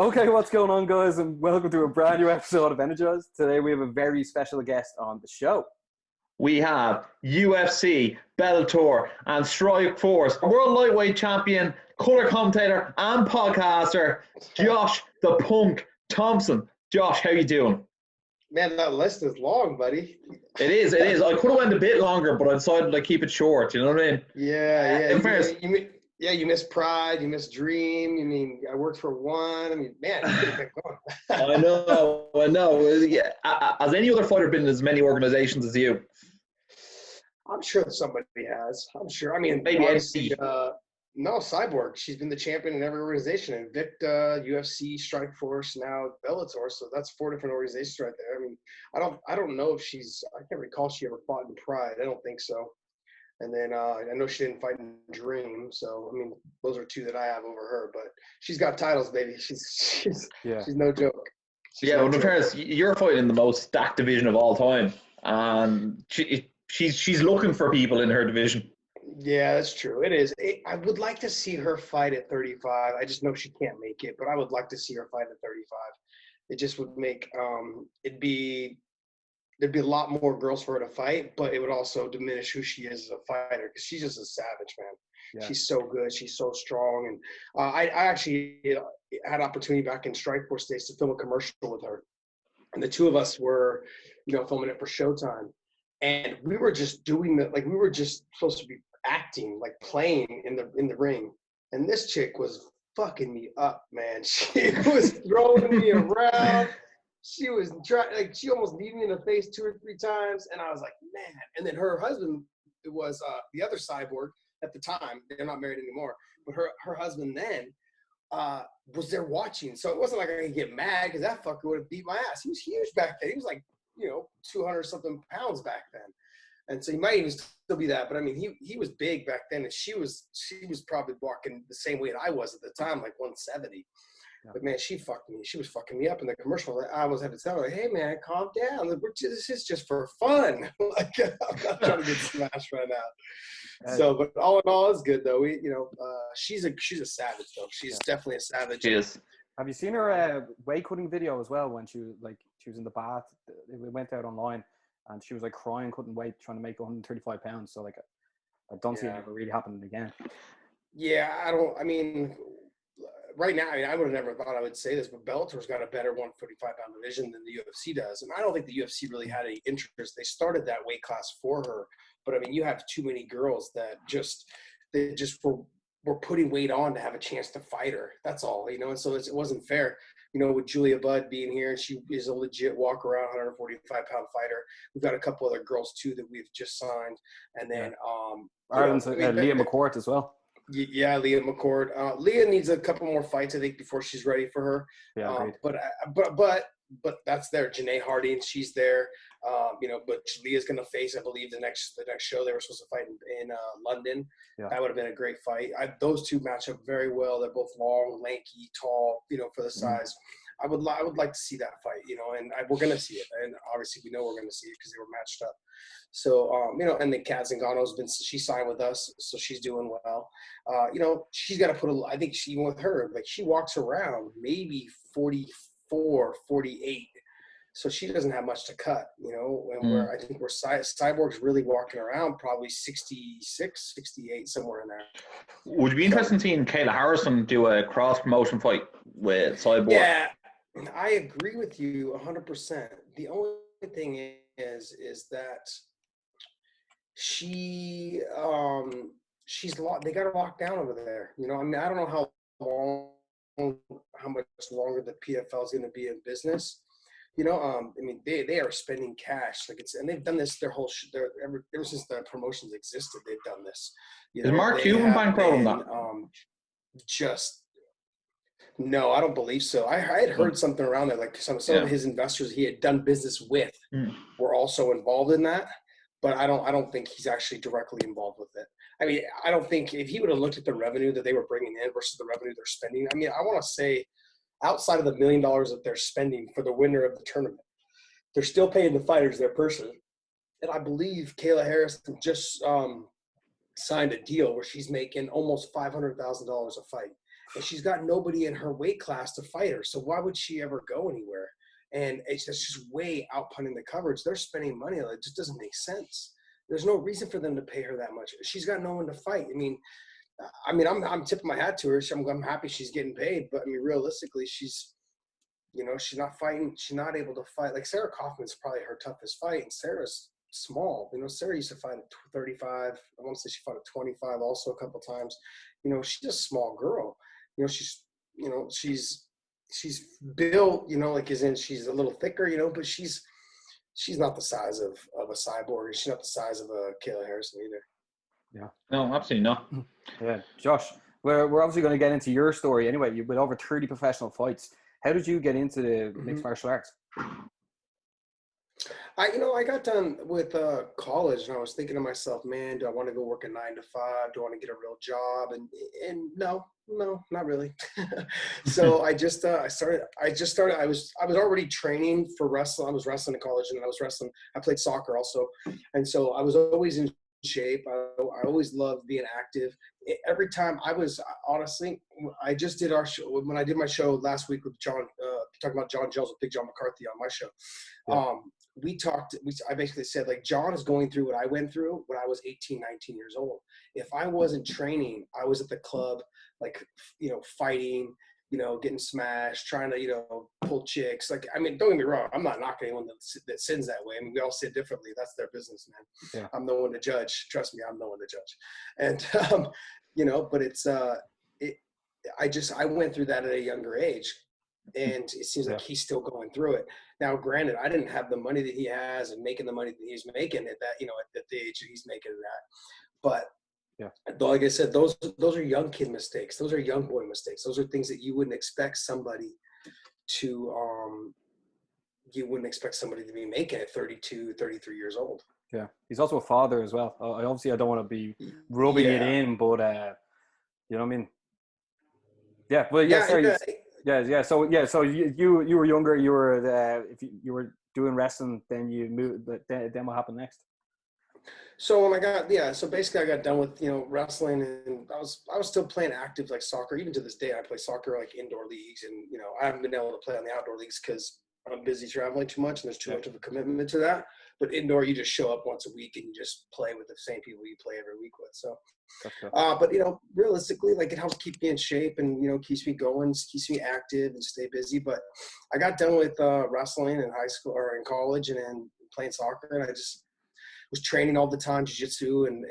Okay, what's going on, guys, and welcome to a brand new episode of Energized. Today we have a very special guest on the show. We have UFC, Bellator, and Strikeforce, world lightweight champion, color commentator, and podcaster, Josh the Punk Thompson. Josh, how you doing? Man, that list is long, buddy. It is. I could have went a bit longer, but I decided to keep it short. You know what I mean? Yeah. In fairness, You miss Pride, you miss Dream. You mean I worked for one. I mean, man, you could have kept going. I know. Yeah. Has any other fighter been in as many organizations as you? I'm sure somebody has. I'm sure. I mean, Maybe obviously, no, Cyborg. She's been the champion in every organization. Invicta, UFC, Strikeforce, now Bellator. So that's 4 different organizations right there. I mean, I don't know if I can't recall if she ever fought in Pride. I don't think so. And then I know she didn't fight in Dream. So, I mean, those are 2 that I have over her. But she's got titles, baby. She's no joke. In fairness, you're fighting in the most stacked division of all time. And she's looking for people in her division. Yeah, that's true. It is. I would like to see her fight at 35. I just know she can't make it, but I would like to see her fight at 35. It just would make there'd be a lot more girls for her to fight, but it would also diminish who she is as a fighter because she's just a savage, man. Yeah. She's so good. She's so strong. And I actually had opportunity back in Strikeforce days to film a commercial with her. And the 2 of us were, filming it for Showtime. And we were just doing we were just supposed to be acting, like playing in the ring. And this chick was fucking me up, man. She was throwing me around. She was she almost kneed me in the face 2 or 3 times. And I was like, man. And then her husband was the other Cyborg at the time. They're not married anymore. But her husband then was there watching. So it wasn't like I could get mad because that fucker would have beat my ass. He was huge back then. He was like, 200 something pounds back then. And so he might even still be that. But I mean, he was big back then. And she was probably walking the same weight I was at the time, like 170. Yeah. But man, she was fucking me up in the commercial. I was having to tell her, hey man, calm down. This is just for fun. I'm not trying to get smashed right now. So, but all in all, it's good though. She's a savage though. She's definitely a savage. She is. Have you seen her weight cutting video as well when she was in the bath? It went out online and she was like crying, couldn't wait, trying to make 135 pounds. So I don't see it ever really happening again. Yeah, right now, I would have never thought I would say this, but Bellator's got a better 145-pound division than the UFC does. And I don't think the UFC really had any interest. They started that weight class for her. But, I mean, you have too many girls that were putting weight on to have a chance to fight her. That's all, and so it wasn't fair. With Julia Budd being here, and she is a legit walk-around 145-pound fighter. We've got a couple other girls, too, that we've just signed. And then Ireland's Leah McCourt as well. Yeah, Leah McCourt. Leah needs a couple more fights, I think, before she's ready for her. Yeah, but that's there. Janae Harding, she's there. But Leah's gonna face, I believe, the next show they were supposed to fight in London. Yeah. That would have been a great fight. Those 2 match up very well. They're both long, lanky, tall. For the size. I would like to see that fight. And we're gonna see it. And obviously, we know we're gonna see it because they were matched up. So, and then Kat Zingano's she signed with us, so she's doing well. She's got to put I think even with her, she walks around maybe 44, 48. So she doesn't have much to cut, and I think Cyborg's really walking around probably 66, 68, somewhere in there. Would you be interested in seeing Kayla Harrison do a cross-promotion fight with Cyborg? Yeah, I agree with you 100%. The only thing is that she's they got her locked down over there. I don't know how much longer the PFL is going to be in business. They are spending cash and they've done this ever since the promotions existed. They've done this. Is Mark Cuban bankrolling that? No, I don't believe so. I had heard something around there, some of his investors he had done business with were also involved in that. But I don't think he's actually directly involved with it. I mean, I don't think if he would have looked at the revenue that they were bringing in versus the revenue they're spending. I mean, I want to say outside of the $1 million that they're spending for the winner of the tournament, they're still paying the fighters their personally. And I believe Kayla Harrison just signed a deal where she's making almost $500,000 a fight. and she's got nobody in her weight class to fight her. So why would she ever go anywhere? And it's just way outpunting the coverage. They're spending money on it. It just doesn't make sense. There's no reason for them to pay her that much. She's got no one to fight. I'm tipping my hat to her. I'm happy she's getting paid, but I mean, realistically, she's not fighting. She's not able to fight. Like Sarah Kaufman's probably her toughest fight, and Sarah's small. Sarah used to fight at 35. I want to say she fought at 25 also a couple times. She's a small girl. She's built, like as in she's a little thicker, but she's not the size of a Cyborg. She's not the size of a Kayla Harrison either. Yeah. No, absolutely not. Yeah. Josh, we're obviously going to get into your story anyway. You've been over 30 professional fights. How did you get into the mixed martial arts? I got done with college, and I was thinking to myself, man, do I want to go work a 9 to 5? Do I want to get a real job? And no, not really. So I was already training for wrestling. I was wrestling in college, and then I played soccer also, and so I was always in shape. I always loved being active. Every time I just did our show when I did my show last week with John, talking about John Gels with Big John McCarthy on my show. I basically said, like, John is going through what I went through when I was 18, 19 years old. If I wasn't training, I was at the club, like, fighting, getting smashed, trying to, pull chicks. Like, I mean, don't get me wrong. I'm not knocking anyone that sins that way. I mean, we all sin differently. That's their business, man. Yeah. I'm no one to judge. Trust me, I'm no one to judge. And, but it's, I went through that at a younger age. And it seems like he's still going through it. Now, granted, I didn't have the money that he has and making the money that he's making at that, at the age that he's making that. But like I said, those are young kid mistakes. Those are young boy mistakes. Those are things that you wouldn't expect somebody to be making at 32, 33 years old. Yeah. He's also a father as well. I don't want to be rubbing it in, but you know what I mean? Yeah. Well, sorry. Yeah. So you were younger. You were if you were doing wrestling, then you moved. But then what happened next? So when basically I got done with wrestling, and I was still playing active like soccer. Even to this day, I play soccer like indoor leagues, and I haven't been able to play on the outdoor leagues because I'm busy traveling too much, and there's too much of a commitment to that. But indoor, you just show up once a week and you just play with the same people you play every week with. So, but realistically, like, it helps keep me in shape and keeps me going, keeps me active and stay busy. But I got done with wrestling in high school or in college, and then playing soccer, and I just was training all the time, jiu-jitsu and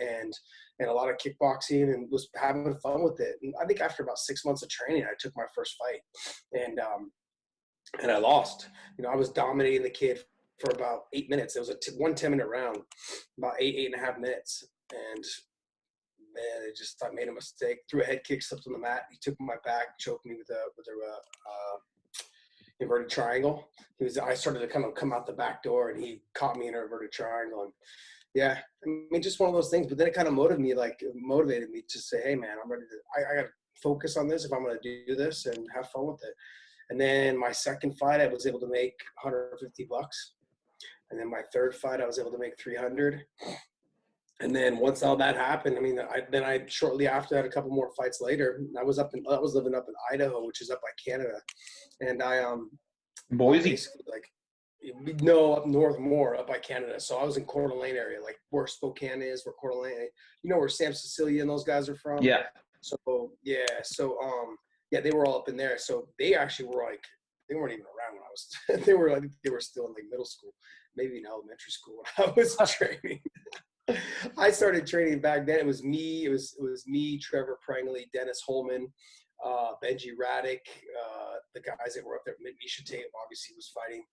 a lot of kickboxing, and was having fun with it. And I think after about 6 months of training, I took my first fight, and I lost. I was dominating the kid for about 8 minutes. It was a 1 10-minute round, about 8.5 minutes. And man, I made a mistake. Threw a head kick, slipped on the mat. He took my back, choked me with a inverted triangle. I started to kind of come out the back door, and he caught me in an inverted triangle. And yeah, I mean, just one of those things. But then it kind of motivated me to say, hey man, I'm ready to, I got to focus on this if I'm going to do this and have fun with it. And then my second fight, I was able to make $150. And then my third fight, I was able to make 300. And then once all that happened, I mean, I shortly after that, a couple more fights later, I was living up in Idaho, which is up by Canada. And Boise? Up north more, up by Canada. So I was in Coeur d'Alene area, like where Spokane is, where Coeur d'Alene, where Sam Cecilia and those guys are from. Yeah. They were all up in there. So they actually were they weren't even around when I was, I think they were still in like middle school, maybe in elementary school when I was training. I started training back then. It was me, Trevor Prangley, Dennis Holman, Benji Raddick, the guys that were up there. Misha Tate obviously was fighting,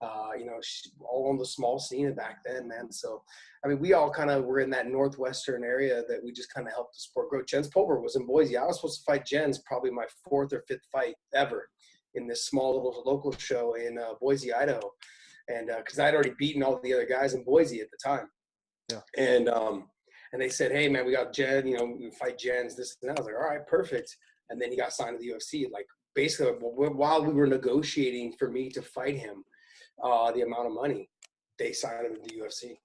all on the small scene back then, man. So, I mean, we all kind of were in that northwestern area that we just kind of helped the sport grow. Jens Pulver was in Boise. I was supposed to fight Jens, probably my 4th or 5th fight ever in this small little local show in Boise, Idaho. And because I'd already beaten all the other guys in Boise at the time. Yeah. And they said, hey, man, we got Jen, we fight Jens, this and that. I was like, all right, perfect. And then he got signed to the UFC. Like, basically, while we were negotiating for me to fight him, the amount of money, they signed him to the UFC.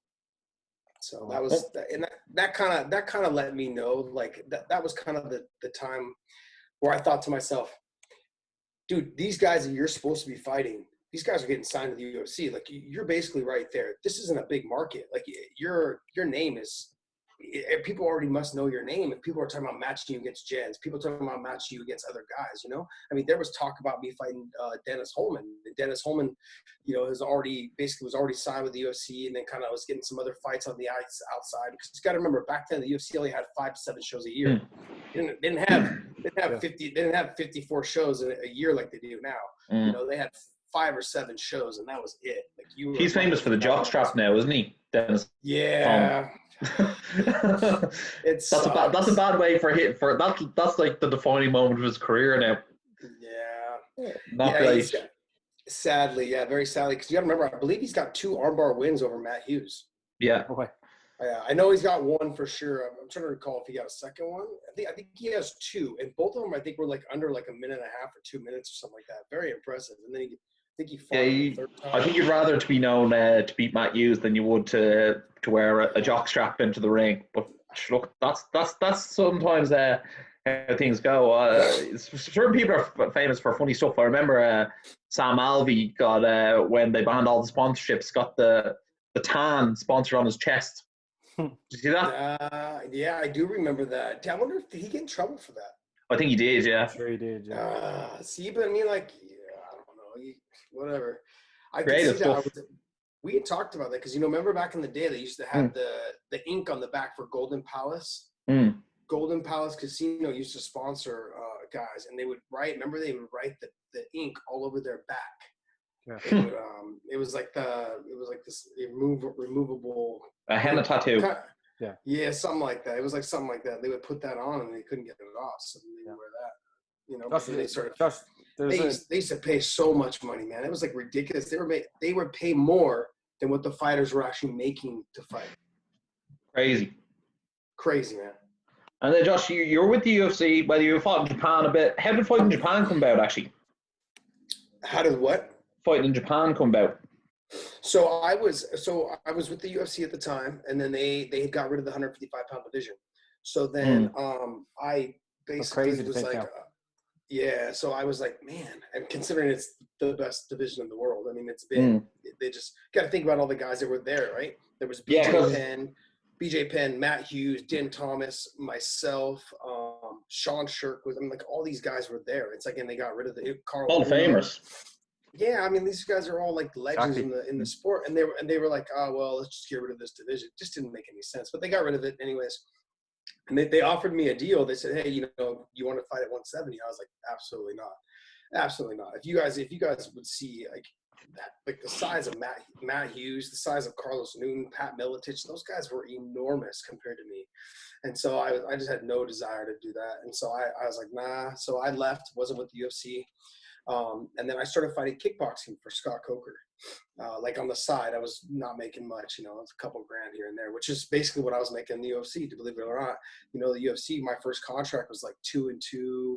So that was, and that kind of let me know, like, that was kind of the time where I thought to myself, dude, these guys that you're supposed to be fighting, these guys are getting signed to the UFC. Like, you're basically right there. This isn't a big market. Like, your name is, people already must know your name. If people are talking about matching you against Jens, people are talking about matching you against other guys, you know? I mean, there was talk about me fighting Dennis Holman. And Dennis Holman, you know, was already signed with the UFC, and then kind of was getting some other fights on the outside. Because you got to remember, back then the UFC only had 5 to 7 shows a year. Didn't have 54 shows in a year like they do now. You know, they had 5 or 7 shows, and that was it. Like, he's famous for the jockstrap now, isn't he, Dennis? Yeah. That's a bad way for him. That's like the defining moment of his career now. Yeah. Not great. Sadly, very sadly, because you got to remember, I believe he's got 2 armbar wins over Matt Hughes. Yeah. Okay. I know he's got 1 for sure. I'm trying to recall if he got a second one. I think he has 2, and both of them I think were like under like a minute and a half or 2 minutes or something like that. Very impressive. And then I think he fought the third time. I think you'd rather to be known to beat Matt Hughes than you would to wear a jockstrap into the ring. But look, that's sometimes how things go. Certain people are famous for funny stuff. I remember Sam Alvey got when they banned all the sponsorships, got the tan sponsored on his chest. Did you see that? Yeah, I do remember that. I wonder if did he get in trouble for that? I think he did. Yeah, I'm sure he did. Yeah. See, but I mean, like, I don't know, whatever. I creative could see stuff. that. We had talked about that because, you know, remember back in the day they used to have the ink on the back for Golden Palace. Golden Palace Casino used to sponsor guys, and they would write. Remember, they would write the ink all over their back. Yeah. It was like this removable a henna tattoo. Yeah, something like that. It was like something like that. They would put that on and they couldn't get it off, so they would wear that. You know, they used to pay so much money, man. It was like ridiculous. They would pay more than what the fighters were actually making to fight. Crazy, man. And then Josh, you're with the UFC, whether you fought in Japan a bit. How did fighting in Japan come about, actually? How did what? Fighting in Japan come about? So I was with the UFC at the time, and then they got rid of the 155-pound division. So then I basically was like, so I was like, man, and considering it's the best division in the world, I mean, it's been they just got to think about all the guys that were there, right? There was BJ Penn, Matt Hughes, Dan Thomas, myself, Sean Shirk was. I mean, like, all these guys were there. It's like, and they got rid of Carl. All famous. Yeah, I mean, these guys are all like legends in the sport, and they were like, oh well, let's just get rid of this division. It just didn't make any sense, but they got rid of it anyways. And they offered me a deal. They said, hey, you know, you want to fight at 170? I was like, absolutely not. If you guys would see like that, like the size of Matt Hughes, the size of Carlos Newton, Pat Miletich, those guys were enormous compared to me. And so I just had no desire to do that. And so I was like, nah. So I left, wasn't with the UFC. And then I started fighting kickboxing for Scott Coker. Like on the side, I was not making much, you know, it's a couple grand here and there, which is basically what I was making in the UFC, to believe it or not. You know, the UFC, my first contract was like 2-2, 4-4, 8-8.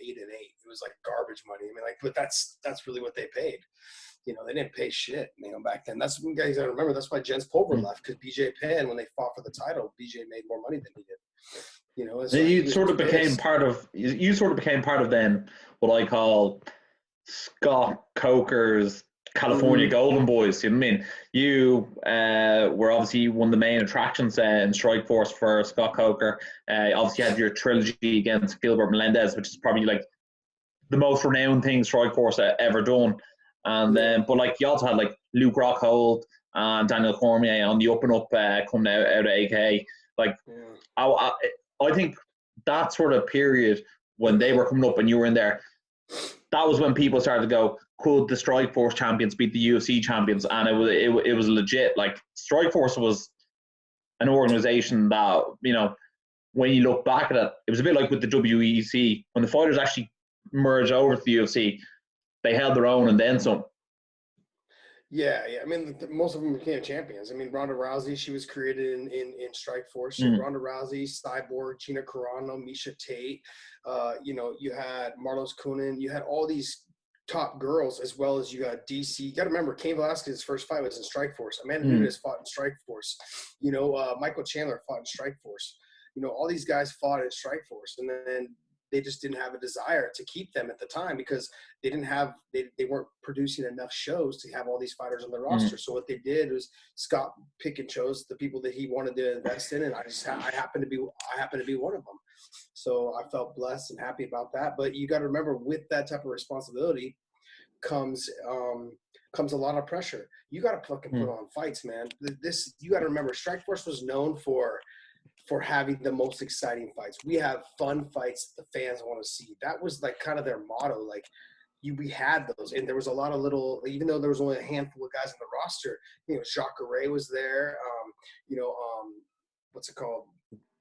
It was like garbage money. I mean, like, but that's really what they paid. You know, they didn't pay shit, you know, back then. That's when guys gotta remember. That's why Jens Pulver left, because BJ Penn, when they fought for the title, BJ made more money than he did. You know, so you sort of became part of then what I call Scott Coker's California Golden Boys. You know what I mean? You were obviously one of the main attractions in Strikeforce for Scott Coker. Obviously, you had your trilogy against Gilbert Melendez, which is probably like the most renowned thing Strikeforce ever done. And but like you also had like Luke Rockhold and Daniel Cormier on the up and up coming out of AK. Like I think that sort of period when they were coming up and you were in there, that was when people started to go, could the Strikeforce champions beat the UFC champions? And it was legit. Like, Strikeforce was an organization that, you know, when you look back at it, it was a bit like with the WEC. When the fighters actually merged over to the UFC, they held their own and then some. Yeah. I mean, most of them became champions. I mean, Ronda Rousey, she was created in Strikeforce. Ronda Rousey, Cyborg, Gina Carano, Misha Tate. You know, you had Marlos Kunin. You had all these top girls, as well as you got DC. You got to remember, Cain Velasquez's first fight was in Strikeforce. Amanda Nunes fought in Strikeforce. You know, Michael Chandler fought in Strikeforce. You know, all these guys fought in Strikeforce. And then they just didn't have a desire to keep them at the time because they weren't producing enough shows to have all these fighters on the roster. So what they did was Scott pick and chose the people that he wanted to invest in, and I happened to be one of them. So I felt blessed and happy about that. But you got to remember, with that type of responsibility comes a lot of pressure. You got to fucking put on fights, man. You got to remember, Strikeforce was known for having the most exciting fights. We have fun fights the fans want to see. That was like kind of their motto. Like we had those, and there was a lot of little, even though there was only a handful of guys on the roster, Jacques Ray was there. What's it called?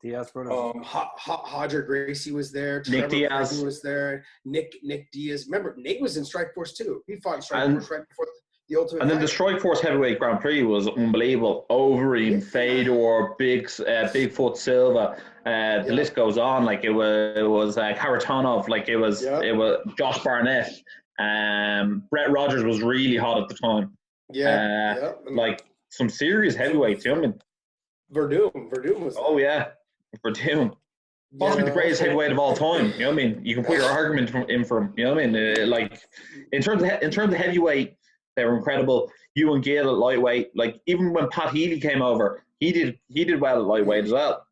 Diaz brothers. Hodger Gracie was there. Nick Diaz was there. Nick Diaz. Remember, Nate was in Strikeforce too. He fought in Strikeforce right before the Ultimate. And then the Strikeforce Heavyweight Grand Prix was unbelievable. Overeem, Fedor, Bigfoot Silva. The list goes on. Like it was Karatanov. Like it was Josh Barnett. Brett Rogers was really hot at the time. Like some serious heavyweights. You know what I mean? Verdum was. Oh yeah. Verdum. Possibly the greatest heavyweight of all time. You know what I mean? You can put your argument in for him. You know what I mean? Like in terms of heavyweight, they were incredible. You and Gale at lightweight. Like even when Pat Healy came over, he did well at lightweight as well.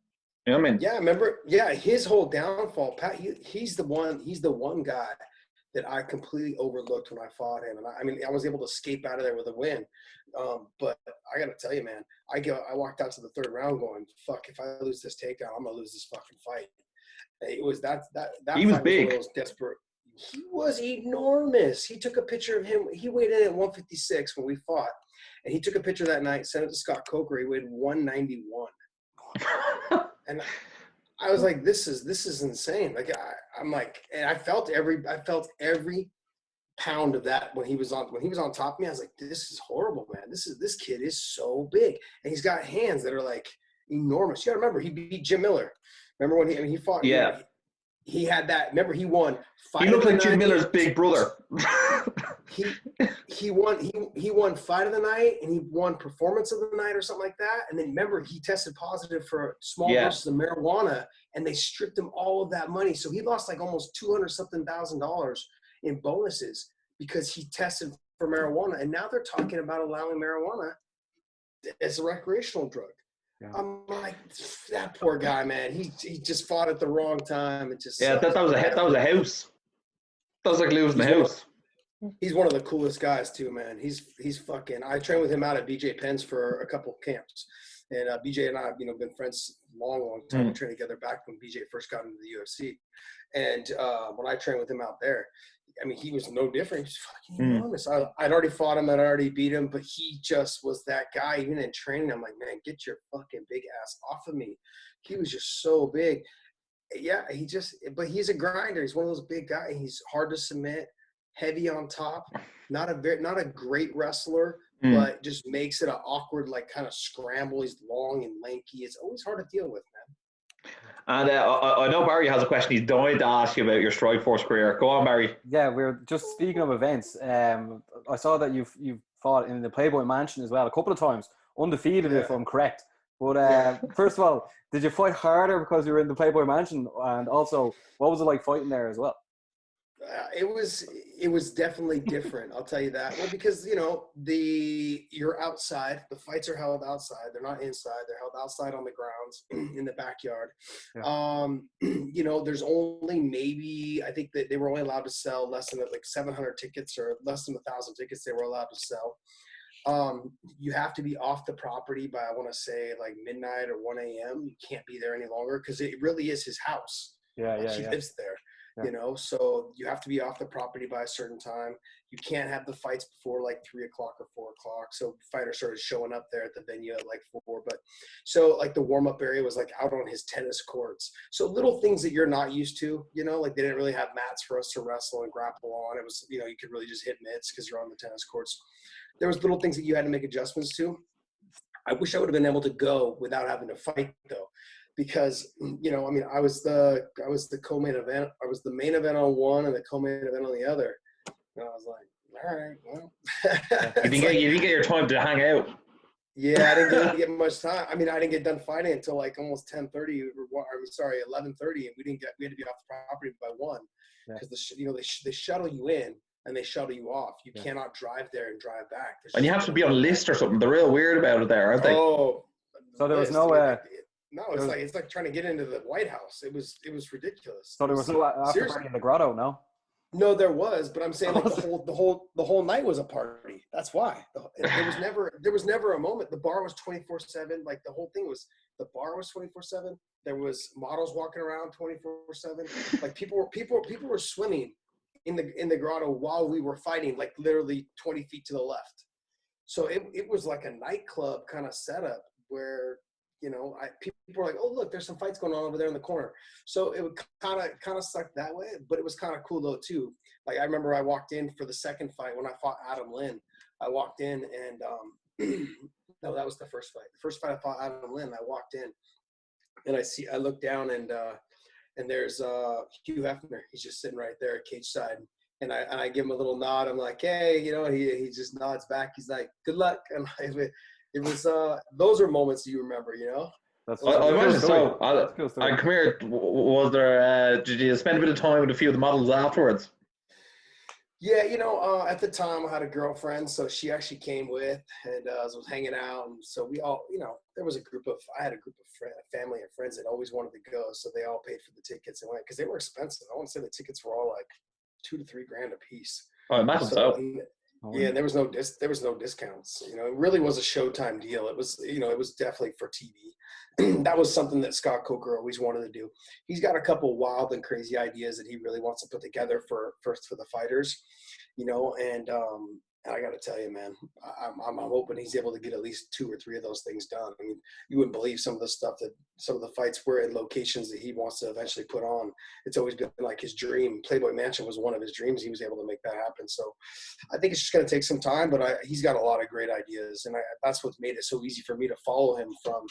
You know what I mean? Yeah, remember? Yeah, his whole downfall. Pat, he's the one guy that I completely overlooked when I fought him, and I was able to escape out of there with a win. But I got to tell you, man, I walked out to the third round going, "Fuck! If I lose this takedown, I'm gonna lose this fucking fight." It was that. He was big. Was desperate. He was enormous. He took a picture of him. He weighed in at 156 when we fought, and he took a picture that night, sent it to Scott Coker. He weighed 191, and I was like, "This is insane." Like I'm like, and I felt every pound of that when he was on top of me. I was like, "This is horrible, man. This kid is so big, and he's got hands that are like enormous." You got to remember, he beat Jim Miller. Remember when he fought? Yeah. He had that. Remember, he won. He looked like Jim Miller's big brother. he won fight of the night, and he won performance of the night or something like that. And then remember, he tested positive for small doses of marijuana, and they stripped him all of that money. So he lost like almost $200-something thousand in bonuses because he tested for marijuana. And now they're talking about allowing marijuana as a recreational drug. Yeah. I'm like, that poor guy, man. He just fought at the wrong time. It just that was a house. That was like losing the house. He's one of the coolest guys too, man. He's fucking. I trained with him out at BJ Penn's for a couple of camps, and BJ and I have been friends long time. We trained together back when BJ first got into the UFC, and when I trained with him out there, I mean, he was no different. He was fucking enormous. I'd already fought him. I'd already beat him, but he just was that guy. Even in training, I'm like, man, get your fucking big ass off of me. He was just so big. Yeah, but he's a grinder. He's one of those big guys. He's hard to submit, heavy on top. Not a great wrestler, but just makes it an awkward, like kind of scramble. He's long and lanky. It's always hard to deal with, man. And I know Barry has a question. He's dying to ask you about your Strikeforce career. Go on, Barry. Yeah, we're just speaking of events. I saw that you've fought in the Playboy Mansion as well a couple of times, undefeated if I'm correct. But first of all, did you fight harder because you were in the Playboy Mansion? And also, what was it like fighting there as well? It was definitely different. I'll tell you that. Well, because you're outside. The fights are held outside. They're not inside. They're held outside on the grounds in the backyard. Yeah. There's only maybe, I think that they were only allowed to sell less than like 700 tickets or less than 1,000 tickets. They were allowed to sell. You have to be off the property by, I want to say, like midnight or 1 a.m. You can't be there any longer because it really is his house. He lives there. Yeah. So you have to be off the property by a certain time. You can't have the fights before like 3 o'clock or 4 o'clock. So fighters started showing up there at the venue at like 4. But so like the warm-up area was like out on his tennis courts. So little things that you're not used to, like they didn't really have mats for us to wrestle and grapple on. It was, you could really just hit mitts because you're on the tennis courts. There was little things that you had to make adjustments to. I wish I would have been able to go without having to fight though. Because, I was the co-main event. I was the main event on one and the co-main event on the other. And I was like, all right, well. You didn't get your time to hang out. Yeah, I didn't get much time. I mean, I didn't get done fighting until like almost 10:30. I'm sorry, 11:30, and we had to be off the property by 1 because they shuttle you in and they shuttle you off. You cannot drive there and drive back. And you have to be on a list or something. They're real weird about it there, aren't they? Oh, so there was no. No, it's like trying to get into the White House. It was ridiculous. So there was no after party in the grotto, no? No, there was, but I'm saying like the whole night was a party. That's why there was never a moment. The bar was 24/7. Like the whole thing was the bar was 24/7. There was models walking around 24/7. Like people were swimming in the grotto while we were fighting, like literally 20 feet to the left. So it was like a nightclub kind of setup where, you know, people were like, oh, look, there's some fights going on over there in the corner. So it would kind of suck that way, but it was kind of cool though too. Like I remember I walked in for the second fight when I fought Adam Lynn. I walked in and no, that was the first fight. The first fight I fought Adam Lynn. I walked in and I look down and there's Hugh Hefner. He's just sitting right there at cage side. And I give him a little nod. I'm like, hey, you know, he just nods back. He's like, good luck. And it was those are moments you remember, you know. I imagine so. Come here. Was there? Did you spend a bit of time with a few of the models afterwards? Yeah, you know, at the time I had a girlfriend, so she actually came with, and was hanging out, and so we all, you know, I had a group of family and friends that always wanted to go, so they all paid for the tickets and went because they were expensive. I want to say the tickets were all like $2 to $3 grand a piece. Oh, I imagine so. Yeah, there was no discounts. You know, it really was a Showtime deal. It was, you know, it was definitely for TV. That was something that Scott Coker always wanted to do. He's got a couple wild and crazy ideas that he really wants to put together for the fighters, you know. And I got to tell you, man, I'm hoping he's able to get at least 2 or 3 of those things done. I mean, you wouldn't believe some of the fights were in locations that he wants to eventually put on. It's always been like his dream. Playboy Mansion was one of his dreams. He was able to make that happen. So I think it's just going to take some time, but he's got a lot of great ideas. And that's what's made it so easy for me to follow him from,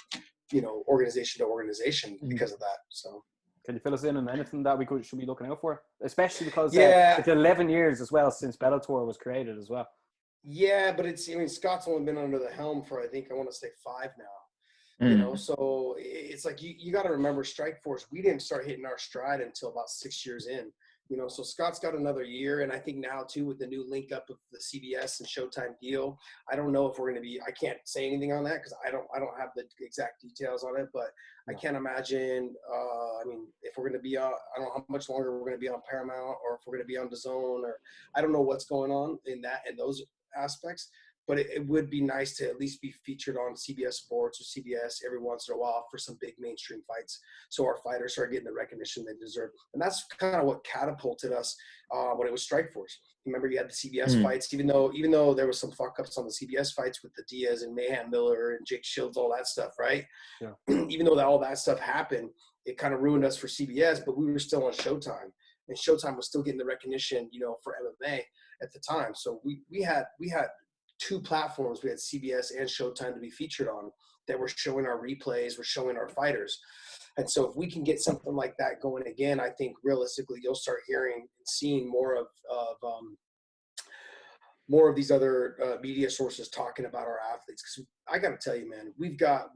you know, organization to organization because of that. So. Can you fill us in on anything that we should be looking out for? Especially because it's 11 years as well since Bellator was created as well. Yeah, but Scott's only been under the helm for, I think, I want to say 5 now. You know, so it's like you got to remember Strikeforce. We didn't start hitting our stride until about 6 years in. You know, so Scott's got another year, and I think now too with the new link up of the CBS and Showtime deal. I don't know if we're going to be. I can't say anything on that because I don't have the exact details on it, but I can't imagine. I mean, if we're going to be on, I don't know how much longer we're going to be on Paramount, or if we're going to be on DAZN, or I don't know what's going on in those aspects. But it would be nice to at least be featured on CBS Sports or CBS every once in a while for some big mainstream fights, so our fighters start getting the recognition they deserve. And that's kind of what catapulted us when it was Strikeforce. Remember, you had the CBS fights, even though there was some fuck ups on the CBS fights with the Diaz and Mayhem Miller and Jake Shields, all that stuff, right? Yeah. Even though all that stuff happened, it kind of ruined us for CBS, but we were still on Showtime, and Showtime was still getting the recognition, you know, for MMA at the time. So we had 2 platforms. We had CBS and Showtime to be featured on that were showing our replays, were showing our fighters. And so if we can get something like that going again, I think realistically you'll start hearing and seeing more of these other media sources talking about our athletes. Because I got to tell you, man, we've got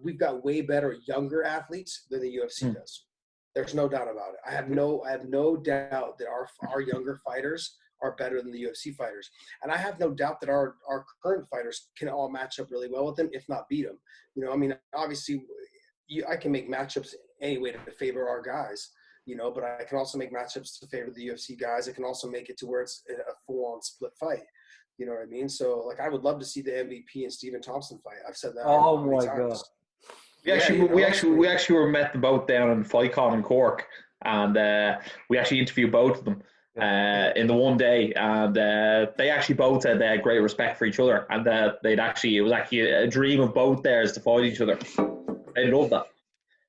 way better younger athletes than the UFC does. There's no doubt about it. I have no doubt that our younger fighters are better than the UFC fighters. And I have no doubt that our current fighters can all match up really well with them, if not beat them. You know, I mean, obviously I can make matchups anyway to favor our guys, you know, but I can also make matchups to favor the UFC guys. I can also make it to where it's a full-on split fight. You know what I mean? So, like, I would love to see the MVP and Stephen Thompson fight. I've said that. Oh my God. We actually were met them both down in FightCon in Cork, and we actually interviewed both of them in the one day, and they actually both had great respect for each other, and it was actually a dream of both theirs to fight each other. I love that.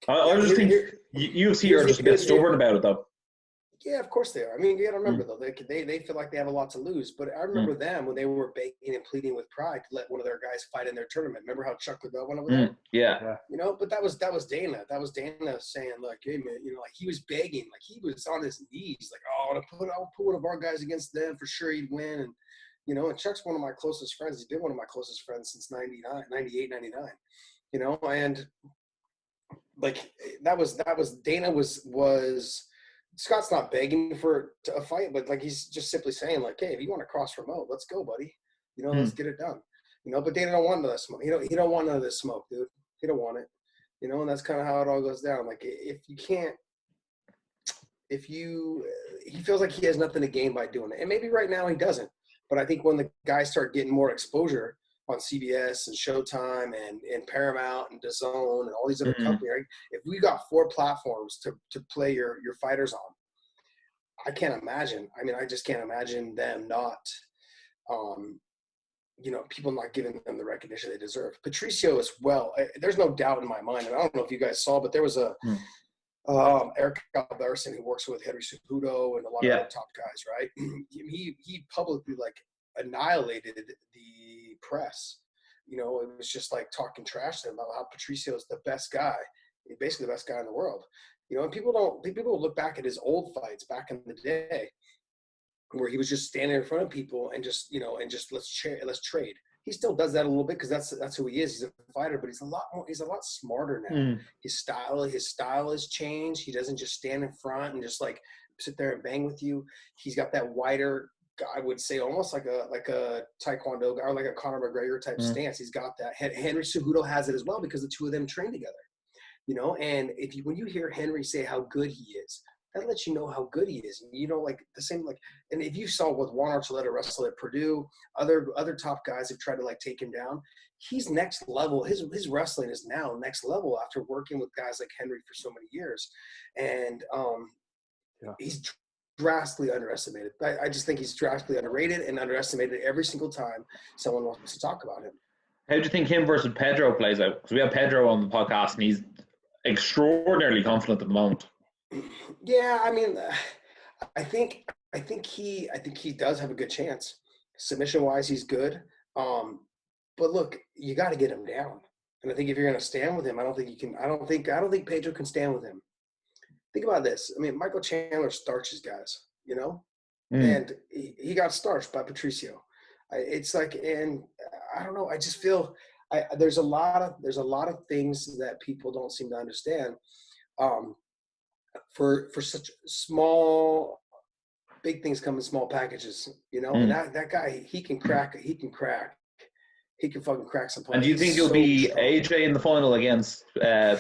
I just think UFC are just a bit stubborn about it, though. Yeah, of course they are. I mean, you got to remember though, they feel like they have a lot to lose. But I remember them when they were begging and pleading with Pride to let one of their guys fight in their tournament. Remember how Chuck Liddell went over there? Yeah. You know, but that was Dana. That was Dana saying, like, hey man, you know, like he was begging, like he was on his knees, like, oh, I'll put one of our guys against them for sure, he'd win. And you know, and Chuck's one of my closest friends. He's been one of my closest friends since 98, 99, you know, and like that was Dana was Scott's not begging for a fight, but like he's just simply saying like, hey, if you want to cross promote, let's go, buddy. You know, let's get it done. You know, but Dana don't want none of this smoke. He don't want none of this smoke, dude. He don't want it. You know, and that's kind of how it all goes down. Like he feels like he has nothing to gain by doing it. And maybe right now he doesn't. But I think when the guys start getting more exposure on CBS and Showtime and Paramount and DAZN and all these other companies, right? If we got 4 platforms to play your fighters on, I can't imagine. I mean, I just can't imagine them not, you know, people not giving them the recognition they deserve. Patricio as well. There's no doubt in my mind, and I don't know if you guys saw, but there was a Eric Alberson who works with Henry Cejudo and a lot of other top guys, right? He publicly like annihilated the press. You know, it was just like talking trash to them about how Patricio is the best guy, basically the best guy in the world. You know, and people look back at his old fights back in the day where he was just standing in front of people and just, you know, and just let's trade. He still does that a little bit because that's who he is. He's a fighter, but he's a lot smarter now. His style has changed. He doesn't just stand in front and just like sit there and bang with you. He's got that wider, I would say, almost like a Taekwondo guy or like a Conor McGregor type stance. He's got that. Henry Cejudo has it as well because the two of them train together. You know, and when you hear Henry say how good he is, that lets you know how good he is. You know, like the same, like, and if you saw with Juan Archuleta wrestle at Purdue, other top guys have tried to like take him down. He's next level. His wrestling is now next level after working with guys like Henry for so many years, and he's drastically underestimated. I just think he's drastically underrated and underestimated every single time someone wants to talk about him. How do you think him versus Pedro plays out? Because we have Pedro on the podcast and he's extraordinarily confident at the moment. Yeah, I mean, I think he does have a good chance. Submission wise, he's good. But look, you got to get him down. And I think if you're going to stand with him, I don't think Pedro can stand with him. Think about this. I mean, Michael Chandler starches guys, you know, and he got starched by Patricio. It's like, and I don't know. I just feel there's a lot of things that people don't seem to understand. For such small, big things come in small packages, you know. And that guy, he can fucking crack some punches. And do you think it'll be strong. AJ in the final against? I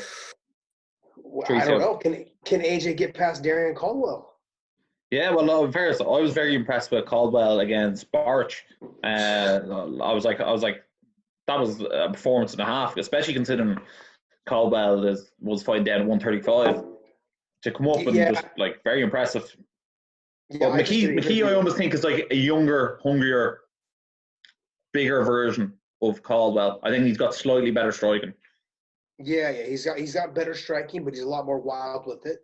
don't know. Can AJ get past Darian Caldwell? Yeah, well, I was very impressed with Caldwell against Barch. I was like, that was a performance and a half, especially considering Caldwell was fighting down at 135. To come up and just like very impressive. Yeah, but McKee, I almost think is like a younger, hungrier, bigger version of Caldwell. I think he's got slightly better striking. Yeah, he's got better striking, but he's a lot more wild with it.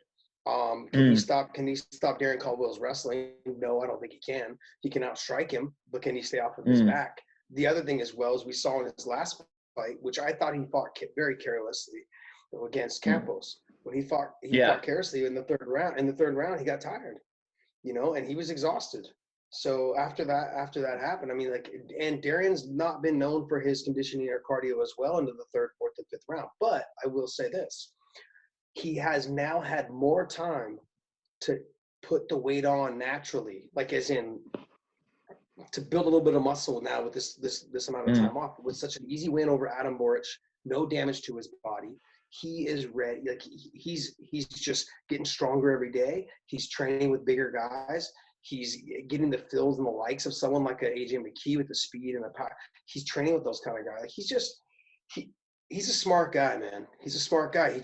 Can he stop Darren Caldwell's wrestling? No, I don't think he can. He can outstrike him, but can he stay off of his back? The other thing as well, as we saw in his last fight, which I thought he fought very carelessly against Campos. When he fought carelessly in the third round, he got tired, you know, and he was exhausted. So after that happened, I mean, like, and Darian's not been known for his conditioning or cardio as well into the third, fourth, and fifth round. But I will say this: he has now had more time to put the weight on naturally, like as in to build a little bit of muscle now with this amount of time off, with such an easy win over Adam Boric, no damage to his body. He is ready. Like he's just getting stronger every day. He's training with bigger guys. He's getting the fills and the likes of someone like AJ McKee with the speed and the power. He's training with those kind of guys. Like he's a smart guy, man. He's a smart guy.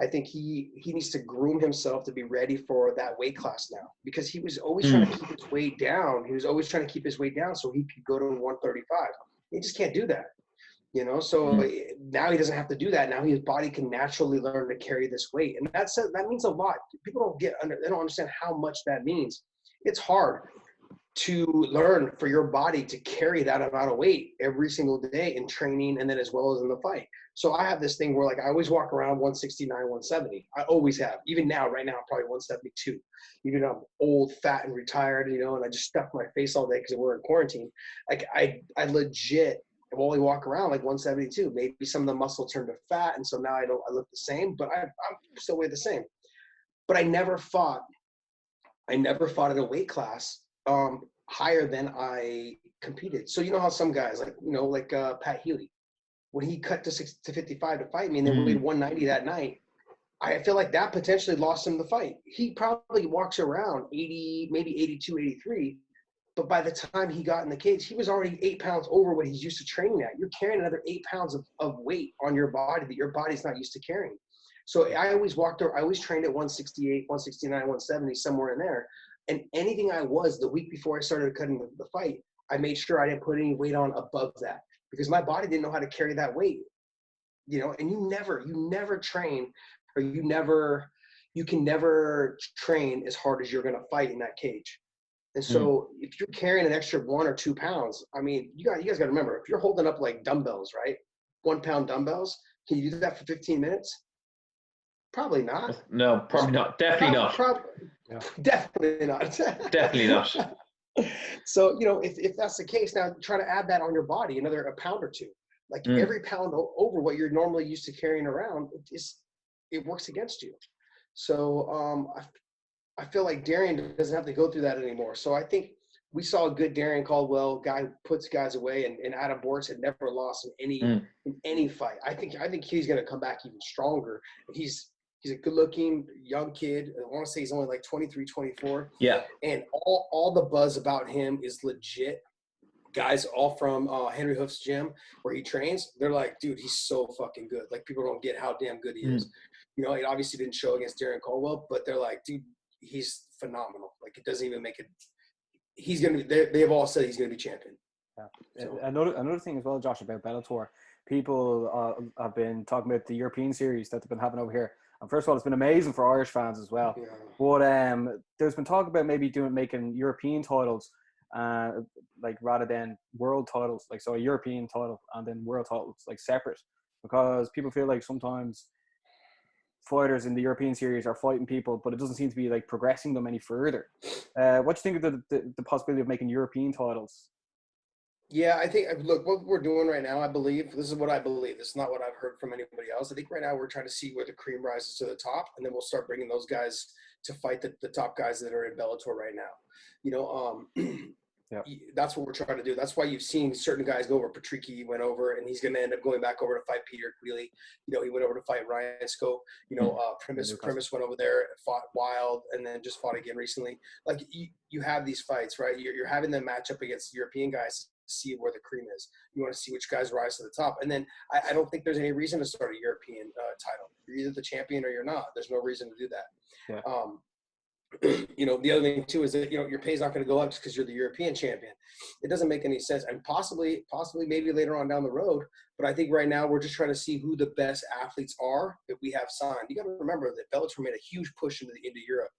I think he needs to groom himself to be ready for that weight class now, because he was always trying to keep his weight down. He was always trying to keep his weight down so he could go to 135. He just can't do that. You know, so now he doesn't have to do that. Now his body can naturally learn to carry this weight. And that means a lot. People they don't understand how much that means. It's hard. to learn for your body to carry that amount of weight every single day in training and then as well as in the fight. So I have this thing where like I always walk around 169, 170. I always have. Even now, right now, I'm probably 172. Even though I'm old, fat, and retired, and I just stuff my face all day because we're in quarantine. Like I legit only walk around like 172. Maybe some of the muscle turned to fat, and so now I look the same, but I'm still weigh the same. But I never fought at a weight class higher than I competed. So you know how some guys like Pat Healy, when he cut to 55 to fight me and then weighed 190 that night, I feel like that potentially lost him the fight. He probably walks around 80, maybe 82, 83, but by the time he got in the cage, he was already 8 pounds over what he's used to training at. You're carrying another 8 pounds of weight on your body that your body's not used to carrying. So I always trained at 168, 169, 170, somewhere in there. And anything I was the week before I started cutting the fight, I made sure I didn't put any weight on above that because my body didn't know how to carry that weight, and you never train, or you can never train as hard as you're going to fight in that cage. And so if you're carrying an extra 1 or 2 pounds, I mean, you guys got to remember, if you're holding up like dumbbells, right? 1 pound dumbbells, can you do that for 15 minutes? Probably not. No, probably not. Definitely not. Definitely not. Definitely not. So, if that's the case, now try to add that on your body, another a pound or two. Like every pound over what you're normally used to carrying around, it works against you. So I feel like Darian doesn't have to go through that anymore. So I think we saw a good Darian Caldwell guy who puts guys away, and Adam Bortz had never lost in any fight. I think he's going to come back even stronger. He's a good-looking young kid. I want to say he's only like 23, 24. Yeah. And all the buzz about him is legit. Guys all from Henry Hoof's gym where he trains, they're like, dude, he's so fucking good. Like, people don't get how damn good he is. It obviously didn't show against Darian Caldwell, but they're like, dude, he's phenomenal. Like, it doesn't even make it. He's going to be – they've all said he's going to be champion. Yeah. So. Another thing as well, Josh, about Bellator, people have been talking about the European series that they've been having over here. And first of all, it's been amazing for Irish fans as well. Yeah. But there's been talk about maybe making European titles, like rather than world titles, like so a European title and then world titles like separate, because people feel like sometimes fighters in the European series are fighting people, but it doesn't seem to be like progressing them any further. What do you think of the possibility of making European titles? Yeah, I think, look, what we're doing right now, this is what I believe. This is not what I've heard from anybody else. I think right now we're trying to see where the cream rises to the top, and then we'll start bringing those guys to fight the top guys that are in Bellator right now. Yeah. That's what we're trying to do. That's why you've seen certain guys go over. Patricky went over, and he's going to end up going back over to fight Peter Queally. He went over to fight Ryan Scope. Primus went over there, fought Wild, and then just fought again recently. Like, you have these fights, right? You're having them match up against European guys to see where the cream is. You want to see which guys rise to the top. And then I don't think there's any reason to start a European title. You're either the champion or you're not. There's no reason to do that. Yeah. The other thing too is that your pay's not going to go up just because you're the European champion. It doesn't make any sense. And possibly maybe later on down the road, but I think right now we're just trying to see who the best athletes are that we have signed. You got to remember that Bellator made a huge push into Europe,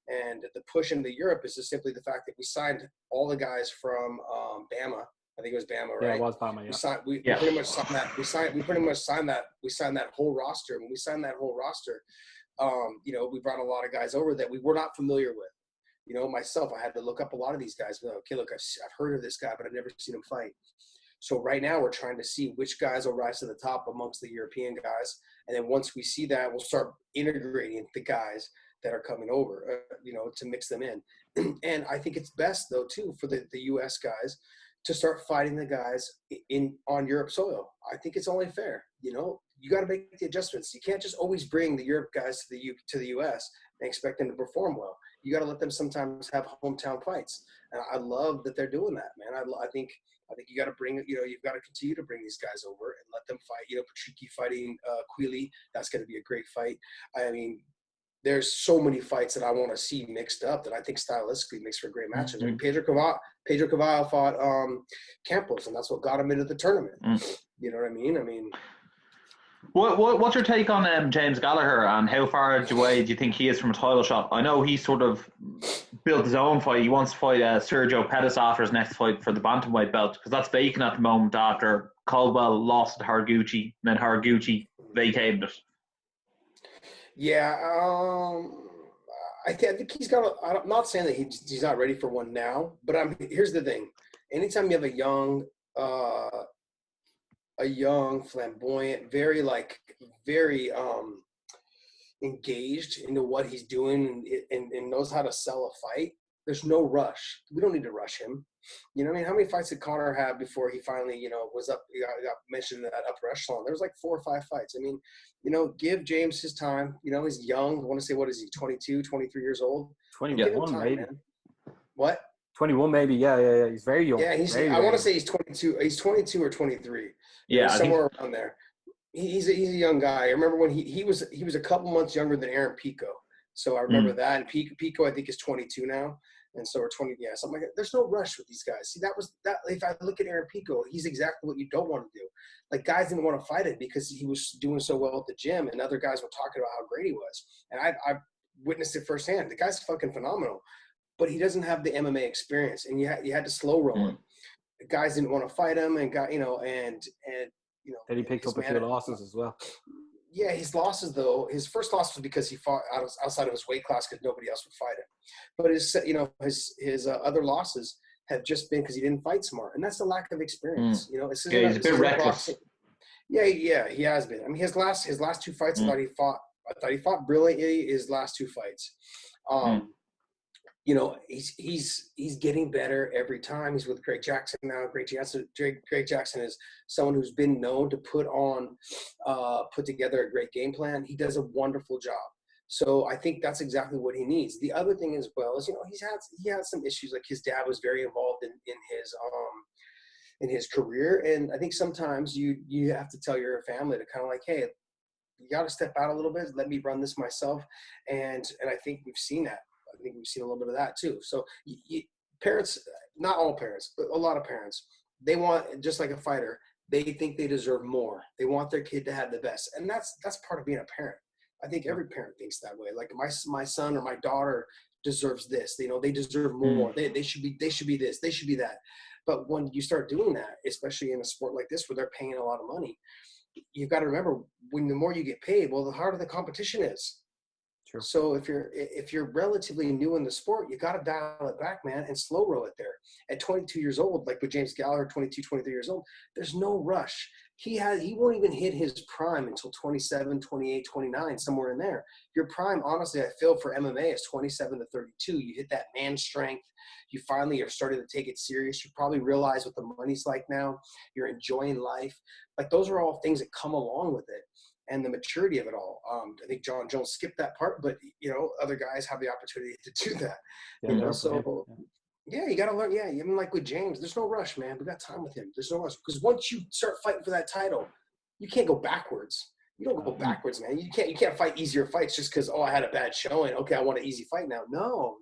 and the push into Europe is just simply the fact that we signed all the guys from Bama. I think it was Bama, right? Yeah, it was Bama. Yeah. We pretty much signed that. We signed that whole roster. When we signed that whole roster, we brought a lot of guys over that we were not familiar with. Myself, I had to look up a lot of these guys. Okay, look, I've heard of this guy, but I've never seen him fight. So right now we're trying to see which guys will rise to the top amongst the European guys. And then once we see that, we'll start integrating the guys that are coming over, to mix them in. And I think it's best, though, too, for the U.S. guys to start fighting the guys on Europe soil. I think it's only fair. You got to make the adjustments. You can't just always bring the Europe guys to the U.S. and expect them to perform well. You got to let them sometimes have hometown fights. And I love that they're doing that, man. I think you got to bring, you've got to continue to bring these guys over and let them fight. Patricky fighting Queally, that's going to be a great fight. I mean, there's so many fights that I want to see mixed up that I think stylistically makes for great matches. I mean, Pedro Cavallo fought Campos, and that's what got him into the tournament. You know what I mean? What's your take on James Gallagher, and how far away do you think he is from a title shot? I know he sort of built his own fight. He wants to fight Sergio Pettis after his next fight for the bantamweight belt, because that's vacant at the moment after Caldwell lost to Haraguchi, and then Haraguchi vacated it. Yeah, I think he's got. I'm not saying that he's not ready for one now, but here's the thing: anytime you have a young, flamboyant, very engaged into what he's doing and knows how to sell a fight, there's no rush. We don't need to rush him. You know what I mean? How many fights did Conor have before he finally, was up, got mentioned in that upper echelon? There was like 4 or 5 fights. I mean, give James his time. He's young. I want to say, what is he, 22, 23 years old? 21, time, maybe. Man. What? 21, maybe. Yeah. He's very young. Yeah, I want to say he's 22. He's 22 or 23. Yeah, somewhere around there. He's a young guy. I remember when he was a couple months younger than Aaron Pico. So I remember that. And Pico, I think, is 22 now. And so we're 20, something like that. There's no rush with these guys. See, that. If I look at Aaron Pico, he's exactly what you don't want to do. Like, guys didn't want to fight it because he was doing so well at the gym, and other guys were talking about how great he was. And I witnessed it firsthand. The guy's fucking phenomenal, but he doesn't have the MMA experience, and you had to slow roll him. The guys didn't want to fight him, and and Then he picked up a few losses as well. Yeah, his losses, though, his first loss was because he fought outside of his weight class because nobody else would fight him. But his other losses have just been because he didn't fight smart, and that's the lack of experience. He's a bit reckless. Yeah, he has been. I mean, his last 2 fights, I thought he fought brilliantly. His last 2 fights, he's getting better every time. He's with Greg Jackson now. Greg Jackson is someone who's been known to put together a great game plan. He does a wonderful job. So I think that's exactly what he needs. The other thing as well is, he had some issues. Like, his dad was very involved in his career, and I think sometimes you have to tell your family to kind of like, hey, you got to step out a little bit. Let me run this myself, and I think we've seen that. I think we've seen a little bit of that too. So parents, not all parents, but a lot of parents, they want, just like a fighter, they think they deserve more. They want their kid to have the best, and that's part of being a parent. I think every parent thinks that way. Like, my son or my daughter deserves this. They deserve more. They should be this. They should be that. But when you start doing that, especially in a sport like this where they're paying a lot of money, you've got to remember, when the more you get paid, well, the harder the competition is. Sure. So if you're relatively new in the sport, you got to dial it back, man, and slow roll it there. At 22 years old, like with James Gallagher, 22, 23 years old, there's no rush. He won't even hit his prime until 27, 28, 29, somewhere in there. Your prime, honestly, I feel for MMA is 27 to 32. You hit that man strength. You finally are starting to take it serious. You probably realize what the money's like now. You're enjoying life. Like, those are all things that come along with it. And the maturity of it all. I think John Jones skipped that part, but other guys have the opportunity to do that. You got to learn. Yeah, even like with James, there's no rush, man. We got time with him. There's no rush, because once you start fighting for that title, you can't go backwards. You don't go backwards, man. You can't fight easier fights just because I had a bad showing. Okay, I want an easy fight now. No.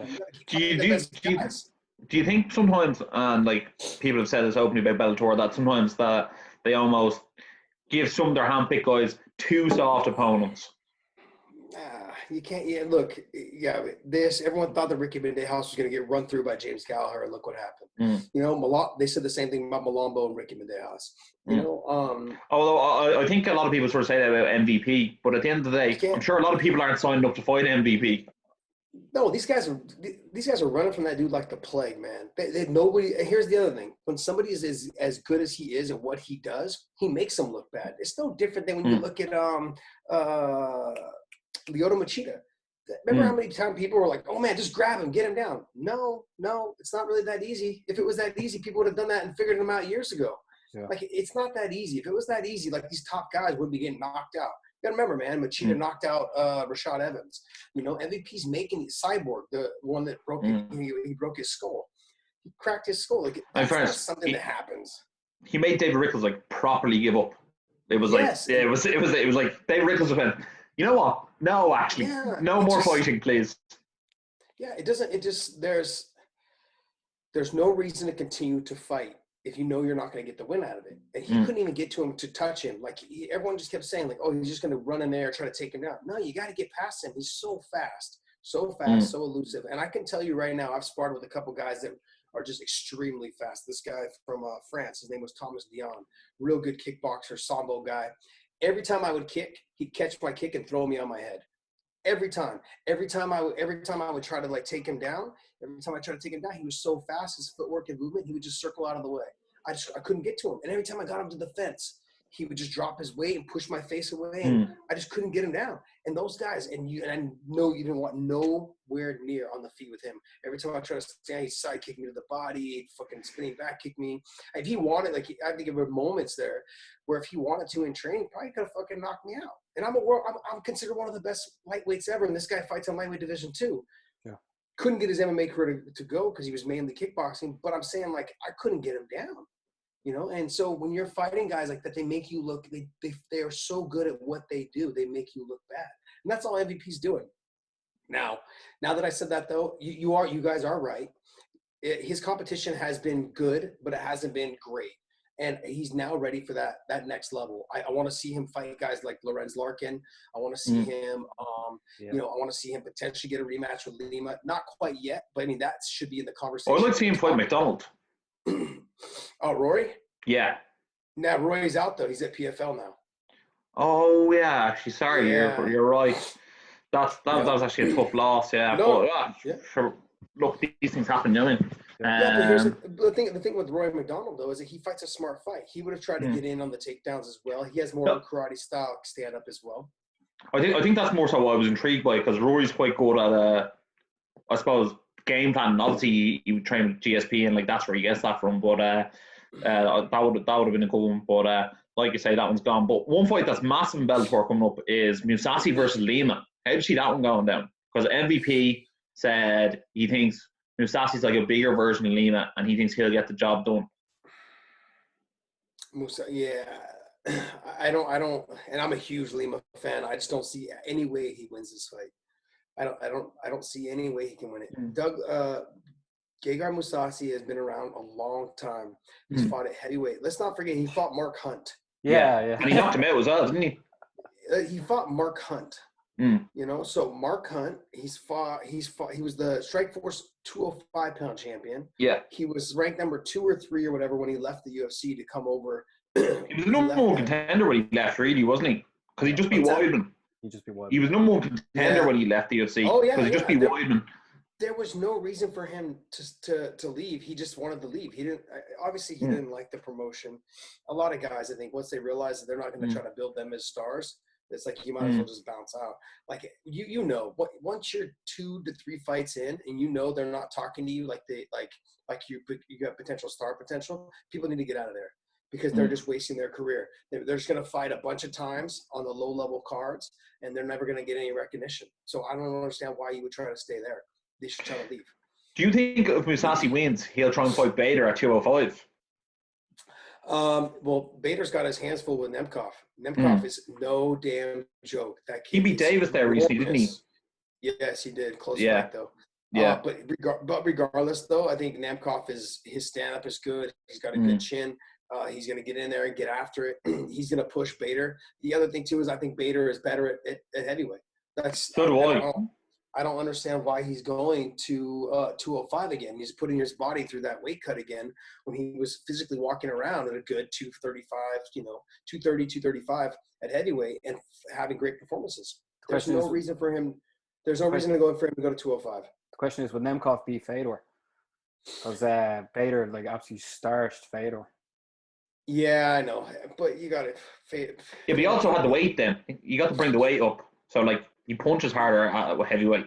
You got to keep fighting the best guys. Do you think sometimes, and like people have said this openly about Bellator, that sometimes that they almost give some of their handpicked guys too soft opponents? You can't. Yeah, look. Yeah, everyone thought that Ricky Mendejas was going to get run through by James Gallagher, and look what happened. They said the same thing about Malombo and Ricky Mendejas. Although I think a lot of people sort of say that about MVP, but at the end of the day, I'm sure a lot of people aren't signed up to fight MVP. No, these guys are running from that dude like the plague, man. Nobody. Here's the other thing: when somebody is as good as he is at what he does, he makes them look bad. It's no different than when you look at Lyoto Machida. Remember how many times people were like, "Oh man, just grab him, get him down." No, it's not really that easy. If it was that easy, people would have done that and figured him out years ago. Yeah. Like, it's not that easy. If it was that easy, like, these top guys wouldn't be getting knocked out. You gotta remember, man, Machida knocked out Rashad Evans. MVP's making Cyborg, the one that broke he broke his skull. He cracked his skull. Like, that's not something that happens. He made David Rickles like properly give up. It was like it was like David Rickles went, you know what? No, actually, no more fighting, please. Yeah, it doesn't. It just there's no reason to continue to fight if you know you're not going to get the win out of it. And he couldn't even get to him to touch him. Like everyone just kept saying like, oh, he's just going to run in there, try to take him down. No, you got to get past him. He's so fast, so elusive. And I can tell you right now, I've sparred with a couple guys that are just extremely fast. This guy from France, his name was Thomas Dion, real good kickboxer, sambo guy. Every time I would kick, he'd catch my kick and throw me on my head. Every time I would try to like take him down, he was so fast, his footwork and movement, he would just circle out of the way. I couldn't get to him. And every time I got him to the fence, he would just drop his weight and push my face away, and I just couldn't get him down. And those guys, and I know you didn't want nowhere near on the feet with him. Every time I tried to stand, he'd side kick me to the body, he'd fucking spinning back kick me. If he wanted, like, I think there were moments there where if he wanted to in training, probably could have fucking knocked me out. And I'm considered one of the best lightweights ever, and this guy fights in lightweight division too. Yeah. Couldn't get his MMA career to go because he was mainly kickboxing, but I'm saying, like, I couldn't get him down. You know, and so when you're fighting guys like that, they make you look, they are so good at what they do, they make you look bad. And that's all MVP's doing. Now that I said that though, you guys are right. His competition has been good, but it hasn't been great. And he's now ready for that next level. I want to see him fight guys like Lorenz Larkin. I want to see him, I want to see him potentially get a rematch with Lima. Not quite yet, but I mean, that should be in the conversation. I'd like to see him fight McDonald. Oh, Rory? Yeah. Now Rory's out though. He's at PFL now. Oh yeah, actually, sorry, you're right. That was actually a tough loss. Yeah. No. But, sure. Look, these things happen, you know what I mean? But here's the thing with Rory McDonald though is that he fights a smart fight. He would have tried to get in on the takedowns as well. He has more of a karate style stand up as well. I think that's more so what I was intrigued by, because Rory's quite good at I suppose game plan. Obviously, he would train with GSP, and like that's where he gets that from. But that would have been a good one. But like you say, that one's gone. But one fight that's massive in Bellator coming up is Mousasi versus Lima. How do you see that one going down? Because MVP said he thinks Mousasi's like a bigger version of Lima, and he thinks he'll get the job done. I don't, and I'm a huge Lima fan. I just don't see any way he wins this fight. I don't see any way he can win it. Gegard Mousasi has been around a long time. He's fought at heavyweight. Let's not forget he fought Mark Hunt. Yeah. And he knocked him out as well, didn't he? He fought Mark Hunt. You know, so Mark Hunt, he was the Strikeforce 205-pound champion. Yeah. He was ranked number 2 or 3 or whatever when he left the UFC to come over. He was the number one contender when he left, really, wasn't he? Because he just beat Weidman. He was number one contender when he left the UFC. Oh yeah, because he just beat Weidman. There was no reason for him to leave. He just wanted to leave. He didn't. Obviously, he didn't like the promotion. A lot of guys, I think, once they realize that they're not going to try to build them as stars, it's like you might as well just bounce out. Like you know, once you're 2 to 3 fights in, and you know they're not talking to you like you got star potential. People need to get out of there because they're just wasting their career. They're just going to fight a bunch of times on the low level cards, and they're never going to get any recognition. So I don't understand why you would try to stay there. They should try to leave. Do you think if Mousasi wins, he'll try and fight Bader at 205? Well, Bader's got his hands full with Nemkov. Nemkov is no damn joke. That kid he beat Davis there recently, didn't he? Yes, he did. Close fight, though. Yeah. But regardless, though, I think Nemkov his stand-up is good. He's got a good chin. He's going to get in there and get after it. He's going to push Bader. The other thing, too, is I think Bader is better at heavyweight. So do I. I don't understand why he's going to 205 again. He's putting his body through that weight cut again when he was physically walking around at a good 235, 230, 235 at heavyweight and having great performances. There's no reason for him. There's no reason for him to go to 205. The question is, would Nemkov beat Fedor? Because Bader absolutely starched Fedor. Yeah, I know, but you got it. Yeah, but he also had the weight. Then you got to bring the weight up. So he punches harder at heavyweight.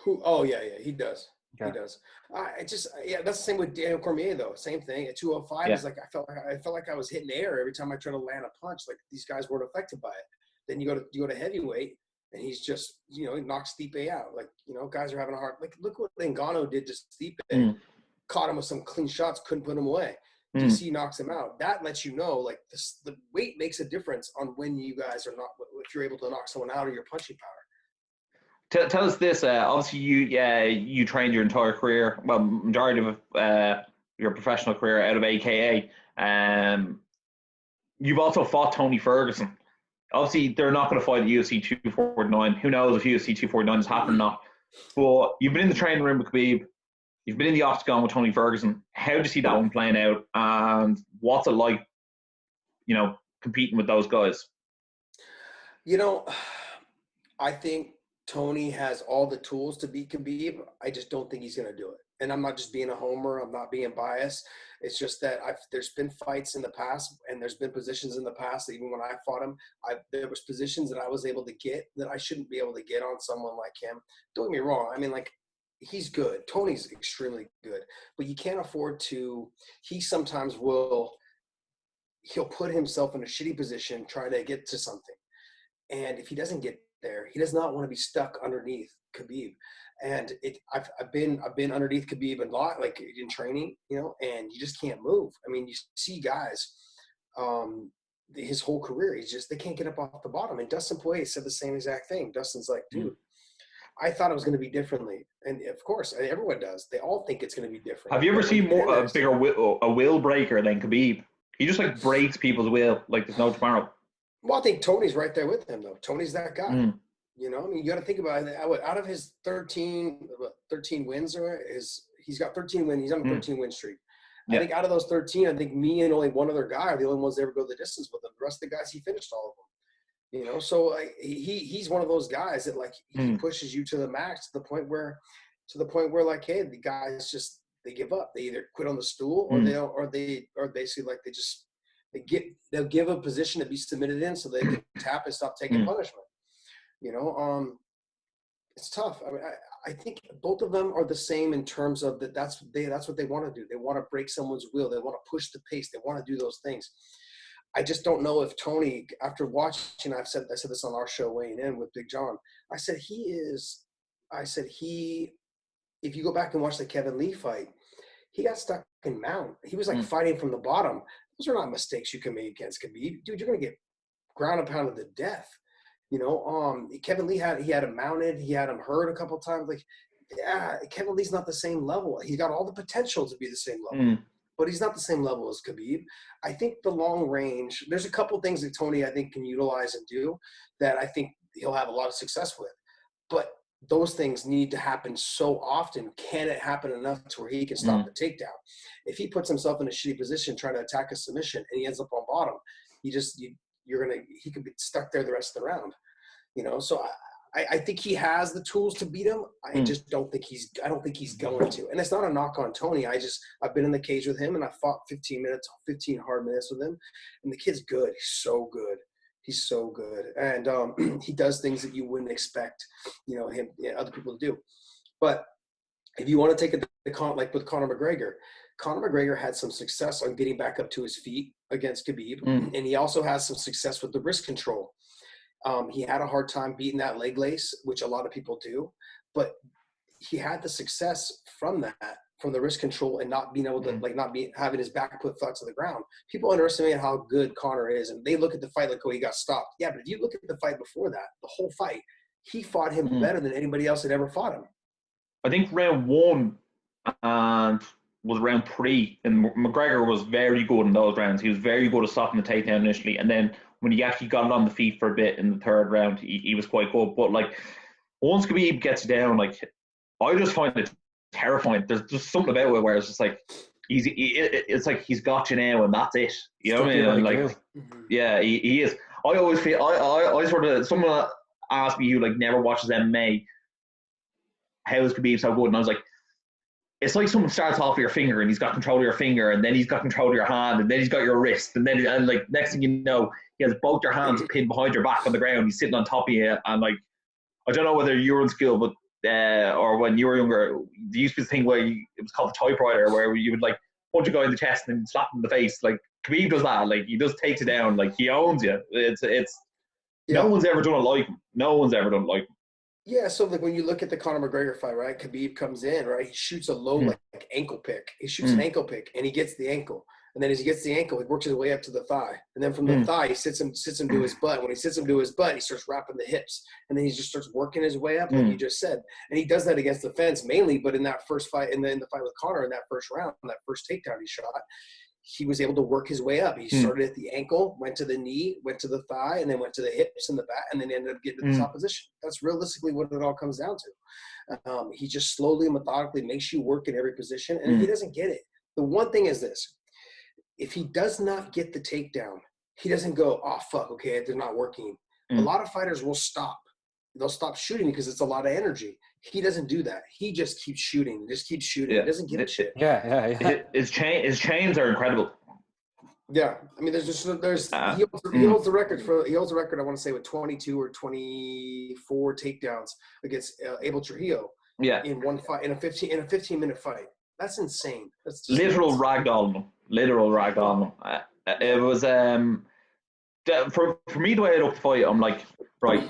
Oh yeah, he does. Okay. He does. That's the same with Daniel Cormier though. Same thing at 205. It's like I felt like I was hitting air every time I tried to land a punch. Like these guys weren't affected by it. Then you go to heavyweight, and he's just he knocks Stipe out. Guys are having a hard. Look what Ngannou did to Stipe. Caught him with some clean shots, couldn't put him away. DC knocks him out. That lets you know, the weight makes a difference on when you guys are not, if you're able to knock someone out of your punching power. Tell us this. Obviously, you trained your entire career, well, majority of it, your professional career out of AKA. You've also fought Tony Ferguson. Obviously, they're not going to fight at UFC 249. Who knows if UFC 249 is happening or not. But you've been in the training room with Khabib. You've been in the octagon with Tony Ferguson. How do you see that one playing out? And what's it like, competing with those guys? I think Tony has all the tools to beat Khabib. I just don't think he's going to do it. And I'm not just being a homer. I'm not being biased. It's just that there's been fights in the past, and there's been positions in the past that even when I fought him, there was positions that I was able to get that I shouldn't be able to get on someone like him. Don't get me wrong. I mean, he's good. Tony's extremely good. But you can't afford to – he sometimes he'll put himself in a shitty position trying to get to something. And if he doesn't get there, he does not want to be stuck underneath Khabib. And I've been underneath Khabib a lot, like in training, and you just can't move. I mean, you see guys, his whole career, they can't get up off the bottom. And Dustin Poirier said the same exact thing. Dustin's like, dude, I thought it was going to be differently. And of course, everyone does. They all think it's going to be different. Have you ever seen a bigger will breaker than Khabib? He just breaks people's will like there's no tomorrow. Well, I think Tony's right there with him, though. Tony's that guy. You got to think about it. Out of his 13 wins, he's got 13 wins. He's on a 13-win streak. I think out of those 13, I think me and only one other guy are the only ones that ever go the distance with him. The rest of the guys, he finished all of them. So he's one of those guys that he pushes you to the max to the point where hey, the guys just they give up. They either quit on the stool or basically they'll give a position to be submitted in so they can tap and stop taking punishment. It's tough. I mean, I think both of them are the same in terms of that's what they want to do. They want to break someone's will. They want to push the pace. They want to do those things. I just don't know if Tony, after watching, I said this on our show weighing in with Big John. I said if you go back and watch the Kevin Lee fight, he got stuck in mount. He was fighting from the bottom. Those are not mistakes you can make against Khabib. Dude, you're going to get ground and pounded to death. Kevin Lee had him mounted. He had him hurt a couple of times. Kevin Lee's not the same level. He's got all the potential to be the same level, but he's not the same level as Khabib. I think the long range, there's a couple of things that Tony, I think, can utilize and do that I think he'll have a lot of success with. But those things need to happen so often. Can it happen enough to where he can stop the takedown? If he puts himself in a shitty position trying to attack a submission and he ends up on bottom, he could be stuck there the rest of the round. So I think he has the tools to beat him. I just don't think he's going to. And it's not a knock on Tony. I've been in the cage with him and I fought 15 hard minutes with him. And the kid's good. He's so good. He's so good. And he does things that you wouldn't expect, other people to do. But if you want to take it like with Conor McGregor had some success on getting back up to his feet against Khabib. And he also has some success with the wrist control. He had a hard time beating that leg lace, which a lot of people do, but he had the success from the wrist control and not being able to having his back put flat to the ground. People underestimate how good Conor is, and they look at the fight like, oh, he got stopped. Yeah, but if you look at the fight before that, the whole fight, he fought him better than anybody else had ever fought him. I think round 1 was round 3, and McGregor was very good in those rounds. He was very good at stopping the takedown initially, and then when he actually got on the feet for a bit in the third round, he was quite good. But once Khabib gets you down, I just find it terrifying. There's just something about it where it's just it's like he's got you now and that's it. You know what I mean? Yeah, he is. I always feel I sort of, someone asked me who never watches MMA, how is Khabib so good? And I was like, it's like someone starts off with your finger and he's got control of your finger, and then he's got control of your hand, and then he's got your wrist, and next thing you know, he has both your hands pinned behind your back on the ground. He's sitting on top of you, and I don't know whether you were in school, but or when you were younger, there used to be this thing where it was called the typewriter, where you would punch a guy in the chest and slap him in the face. Khabib does that. He just takes it down. He owns you. It's no one's ever done it like him. No one's ever done it like him. Yeah, so when you look at the Conor McGregor fight, right? Khabib comes in, right? He shoots a low ankle pick. He shoots an ankle pick, and he gets the ankle. And then as he gets the ankle, he works his way up to the thigh. And then from the thigh, he sits him to his butt. When he sits him to his butt, he starts wrapping the hips. And then he just starts working his way up, like you just said. And he does that against the fence mainly, but in that first fight, and then the fight with Conor in that first round, that first takedown he shot, he was able to work his way up. He started at the ankle, went to the knee, went to the thigh, and then went to the hips and the back, and then ended up getting to the top position. That's realistically what it all comes down to. He just slowly and methodically makes you work in every position, and he doesn't get it. The one thing is this. If he does not get the takedown, he doesn't go, oh, fuck, okay, they're not working. A lot of fighters will stop. They'll stop shooting because it's a lot of energy. He doesn't do that. He just keeps shooting. He doesn't give a shit. Yeah. His chains are incredible. Yeah. I mean, he holds the record I want to say with 22 or 24 takedowns against Abel Trujillo. Yeah. In one fight, in a 15-minute fight. That's insane. That's just literal ragdoll him. It was for me, the way I looked at the fight, I'm like, right,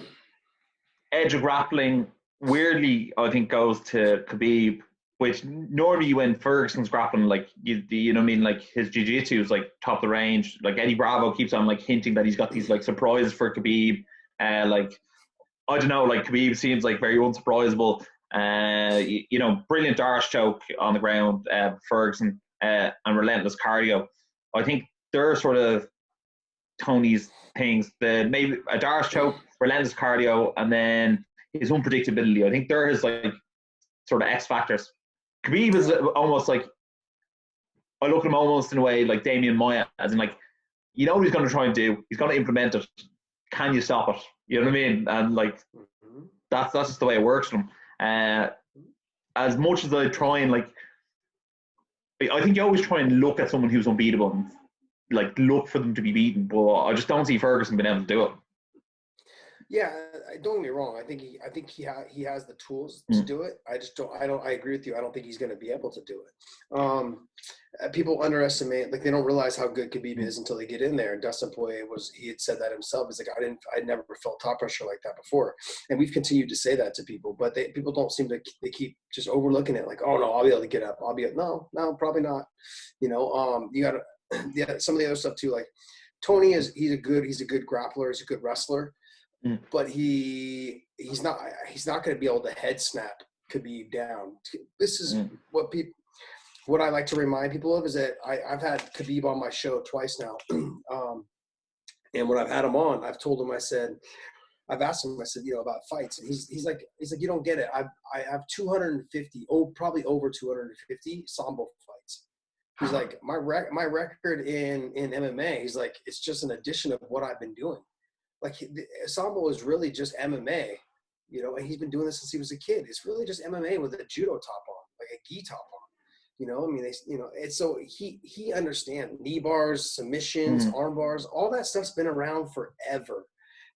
edge of grappling weirdly I think goes to Khabib, which normally when Ferguson's grappling, like you know what I mean, like his jiu-jitsu is like top of the range. Like Eddie Bravo keeps on like hinting that he's got these like surprises for Khabib. Like I don't know, like Khabib seems like very unsurprisable. You know, brilliant Darce choke on the ground, Ferguson, and relentless cardio. I think they're sort of Tony's things. Maybe a Darce choke, relentless cardio, and then his unpredictability. I think they're his like sort of X factors. Khabib is almost like, I look at him almost in a way like Damian Maia, as in like, you know what he's going to try and do. He's going to implement it. Can you stop it? You know what I mean? And like that's just the way it works for him. As much as I try and like, I think you always try and look at someone who's unbeatable and like look for them to be beaten, but I just don't see Ferguson being able to do it. Yeah, don't get me wrong. I think he has the tools to do it. I agree with you. I don't think he's going to be able to do it. People underestimate, like they don't realize how good Khabib is until they get in there. And Dustin Poirier he had said that himself. He's like, I'd never felt top pressure like that before. And we've continued to say that to people, but people don't seem to, they keep just overlooking it. Like, oh no, I'll be able to get up. No, probably not. You know, you got some of the other stuff too. Like Tony he's a good grappler. He's a good wrestler. But he's not going to be able to head snap Khabib down. This is what I like to remind people of is that I've had Khabib on my show twice now. And when I've had him on, I've told him, I've asked him, I said, you know, about fights. And he's like, you don't get it. I have 250, probably over 250 Sambo fights. He's like, my record in MMA, he's like, it's just an addition of what I've been doing. Like Sambo is really just MMA, you know, and he's been doing this since he was a kid. It's really just MMA with a judo top on, like a gi top on, you know. I mean, it's so he understands knee bars, submissions, arm bars, all that stuff's been around forever,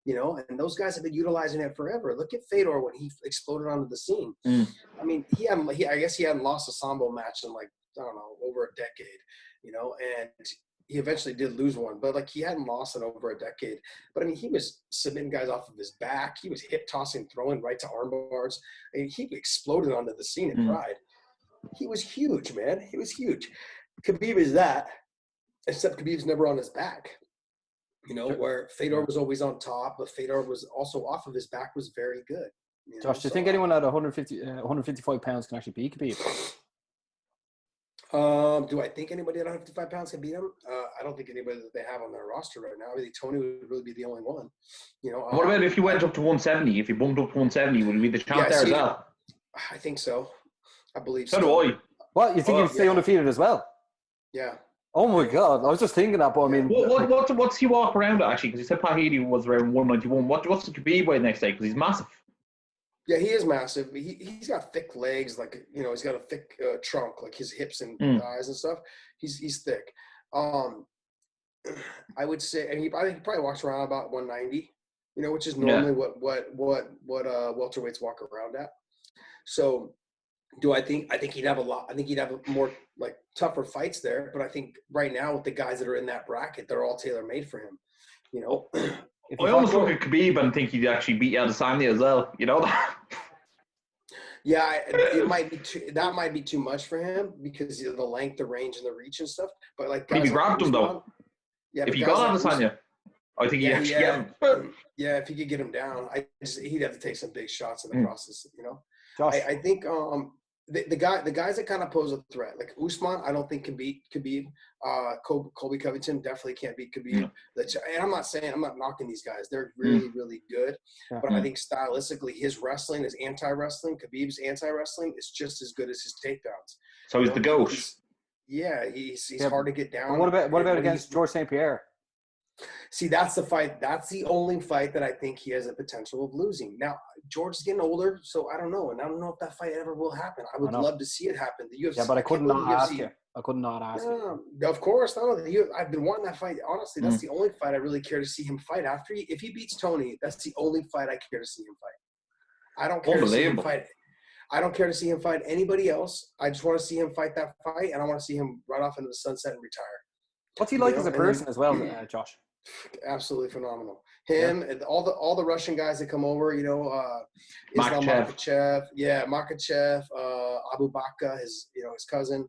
you know. And those guys have been utilizing it forever. Look at Fedor when he exploded onto the scene. I mean, I guess he hadn't lost a Sambo match in like, I don't know, over a decade, you know, and he eventually did lose one, but like he hadn't lost in over a decade. But I mean, he was submitting guys off of his back. He was hip tossing, throwing right to arm bars. I mean, he exploded onto the scene in Pride. He was huge, man. He was huge. Khabib is that, except Khabib's never on his back. You know, where Fedor was always on top, but Fedor was also off of his back was very good. You know? Josh, do you think anyone at 155 pounds can actually beat Khabib? Do I think anybody at 155 pounds can beat him? I don't think anybody that they have on their roster right now. I think Tony would really be the only one. You know. What about if you went up to 170? If you bumped up to 170, would he be the champ there as well? I think so. I believe so. So do I. What, you think he'd stay undefeated as well? Yeah. Oh my God! I was just thinking that, but I mean, what's he walk around at actually? Because he said Pahidi was around 191. What's the Khabib weigh next day? Because he's massive. Yeah, he is massive. He's got thick legs, like, you know, he's got a thick trunk, like his hips and thighs and stuff. He's thick. I would say, and I think he probably walks around about 190, you know, which is normally what welterweights walk around at. So, I think he'd have more like tougher fights there. But I think right now with the guys that are in that bracket, they're all tailor made for him. You know. I almost look at Khabib and think he'd actually beat Adesanya as well. You know that. Yeah, it might be that might be too much for him because of the length, the range, and the reach and stuff. But like, If he grabbed him though, if he got on Adesanya, I think he actually get him. Yeah, if he could get him down, he'd have to take some big shots in the process. You know, Josh. I think the guys that kind of pose a threat, like Usman, I don't think can beat Khabib. Colby Covington definitely can't beat Khabib. And I'm not knocking these guys; they're really, really good. Yeah. But I think stylistically, his wrestling, his anti-wrestling, Khabib's anti-wrestling is just as good as his takedowns. So he's the GOAT. He's hard to get down. What about against George St. Pierre? See, that's the fight. That's the only fight that I think he has a potential of losing. Now, George's getting older, so I don't know. And I don't know if that fight ever will happen. I would love to see it happen. The UFC. Yeah, but I could not ask you. I could not ask you. Of course. I've been wanting that fight. Honestly, that's the only fight I really care to see him fight. If he beats Tony, that's the only fight I care to see him fight. I don't care to see him fight. I don't care to see him fight anybody else. I just want to see him fight that fight, and I want to see him run off into the sunset and retire. What's he like as a person as well, Josh? Absolutely phenomenal. And all the Russian guys that come over, Islam Makhachev, Abu Bakr, his cousin,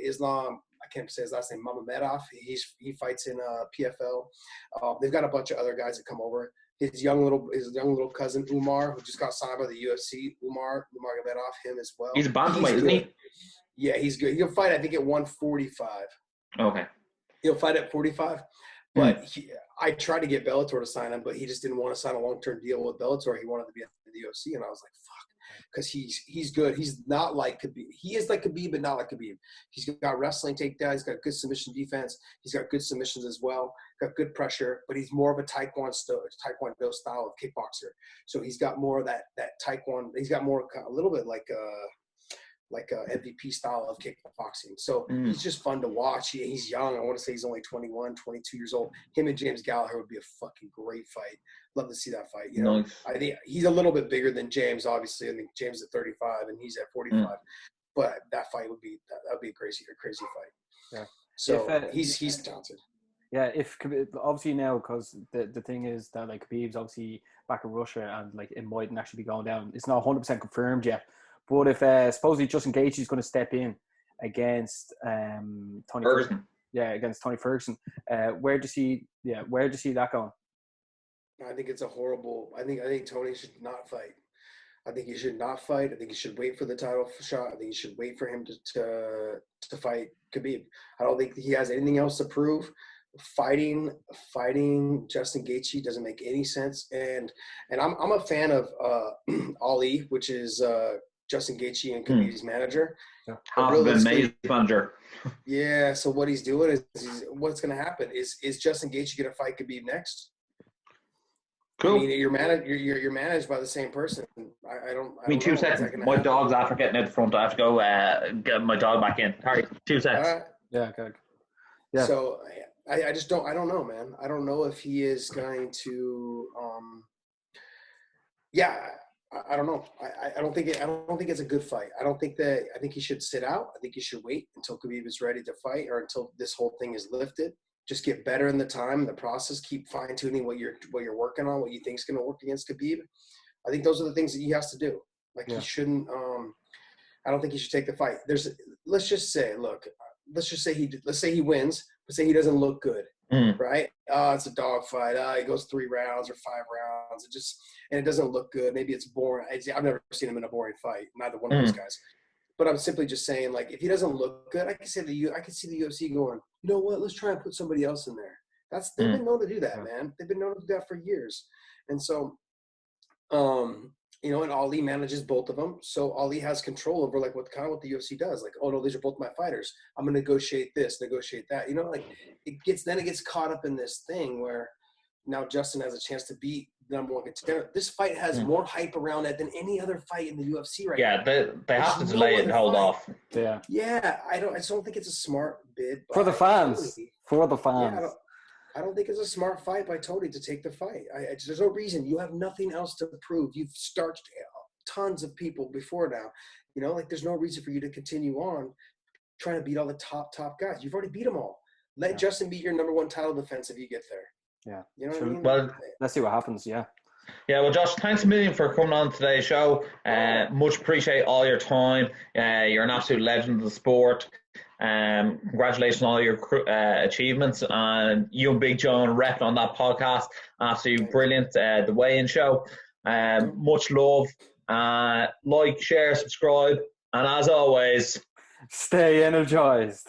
Islam. I can't say his last name, Mamamedov. He fights in PFL. They've got a bunch of other guys that come over. His young little cousin Umar, who just got signed by the UFC. Umar Gamedov, him as well. He's a bantamweight, isn't he? Yeah, he's good. He'll fight, I think, at 145. Okay. He'll fight at 45. But I tried to get Bellator to sign him, but he just didn't want to sign a long-term deal with Bellator. He wanted to be at the UFC, and I was like, fuck, because he's good. He's not like Khabib. He is like Khabib, but not like Khabib. He's got wrestling takedowns. He's got good submission defense. He's got good submissions as well. Got good pressure, but he's more of a Taekwondo style of kickboxer. So he's got more of that Taekwondo. He's got more a little bit like a MVP style of kickboxing. So he's just fun to watch. He's young. I want to say he's only 21, 22 years old. Him and James Gallagher would be a fucking great fight. Love to see that fight. Nice. I think he's a little bit bigger than James, obviously. I think James is at 35 and he's at 45. But that fight would be a crazy fight. Yeah. So he's talented. Yeah, if obviously now, because the thing is that like Khabib's obviously back in Russia and like it mightn't actually be going down. It's not 100% confirmed yet. But if supposedly Justin Gaethje is going to step in against Tony Ferguson, against Tony Ferguson, where do you see that going? I think it's a horrible. I think Tony should not fight. I think he should not fight. I think he should wait for the title shot. I think he should wait for him to fight Khabib. I don't think he has anything else to prove. Fighting Justin Gaethje doesn't make any sense. And I'm a fan of Ali, which is Justin Gaethje and Khabib's manager. Manager. Yeah. So what he's doing is what's going to happen is Justin Gaethje going to fight Khabib next? Cool. I mean, you're managed by the same person. I don't 2 seconds. My dog's after getting out the front. I have to go get my dog back in. Sorry, 2 seconds. Yeah. Good. Yeah. So I just don't. I don't know, man. I don't know if he is going to. I don't know. I don't think it's a good fight. I think he should sit out. I think he should wait until Khabib is ready to fight or until this whole thing is lifted. Just get better in the time, the process. Keep fine tuning what you're working on, what you think is going to work against Khabib. I think those are the things that he has to do. He shouldn't. I don't think he should take the fight. Let's say he wins, but say he doesn't look good, right? It's a dog fight. It goes 3 rounds or 5 rounds. It doesn't look good. Maybe it's boring. I've never seen him in a boring fight. Neither one of those guys. But I'm simply just saying, like, if he doesn't look good, I can see the UFC going, you know what? Let's try and put somebody else in there. They've been known to do that, man. They've been known to do that for years. And so, and Ali manages both of them. So Ali has control over like what the UFC does. Like, oh no, these are both my fighters. I'm gonna negotiate this, negotiate that. It gets caught up in this thing where now Justin has a chance to beat the number 1 contender. This fight has more hype around it than any other fight in the UFC right now. Yeah, they have to delay it and hold off. Yeah. Yeah, I just don't think it's a smart bid for the fans. For the fans. Yeah, I don't think it's a smart fight by Tony to take the fight. There's no reason. You have nothing else to prove. You've starched tons of people before now. There's no reason for you to continue on trying to beat all the top guys. You've already beat them all. Let Justin beat your number 1 title defense if you get there. Yeah. You know what I mean? Well, let's see what happens. Yeah. Yeah, well, Josh, thanks a million for coming on today's show. Much appreciate all your time. You're an absolute legend of the sport. Congratulations on all your achievements, and you and Big John repped on that podcast. Absolutely brilliant. The weigh-in show. Much love. Like, share, subscribe, and as always, stay energized.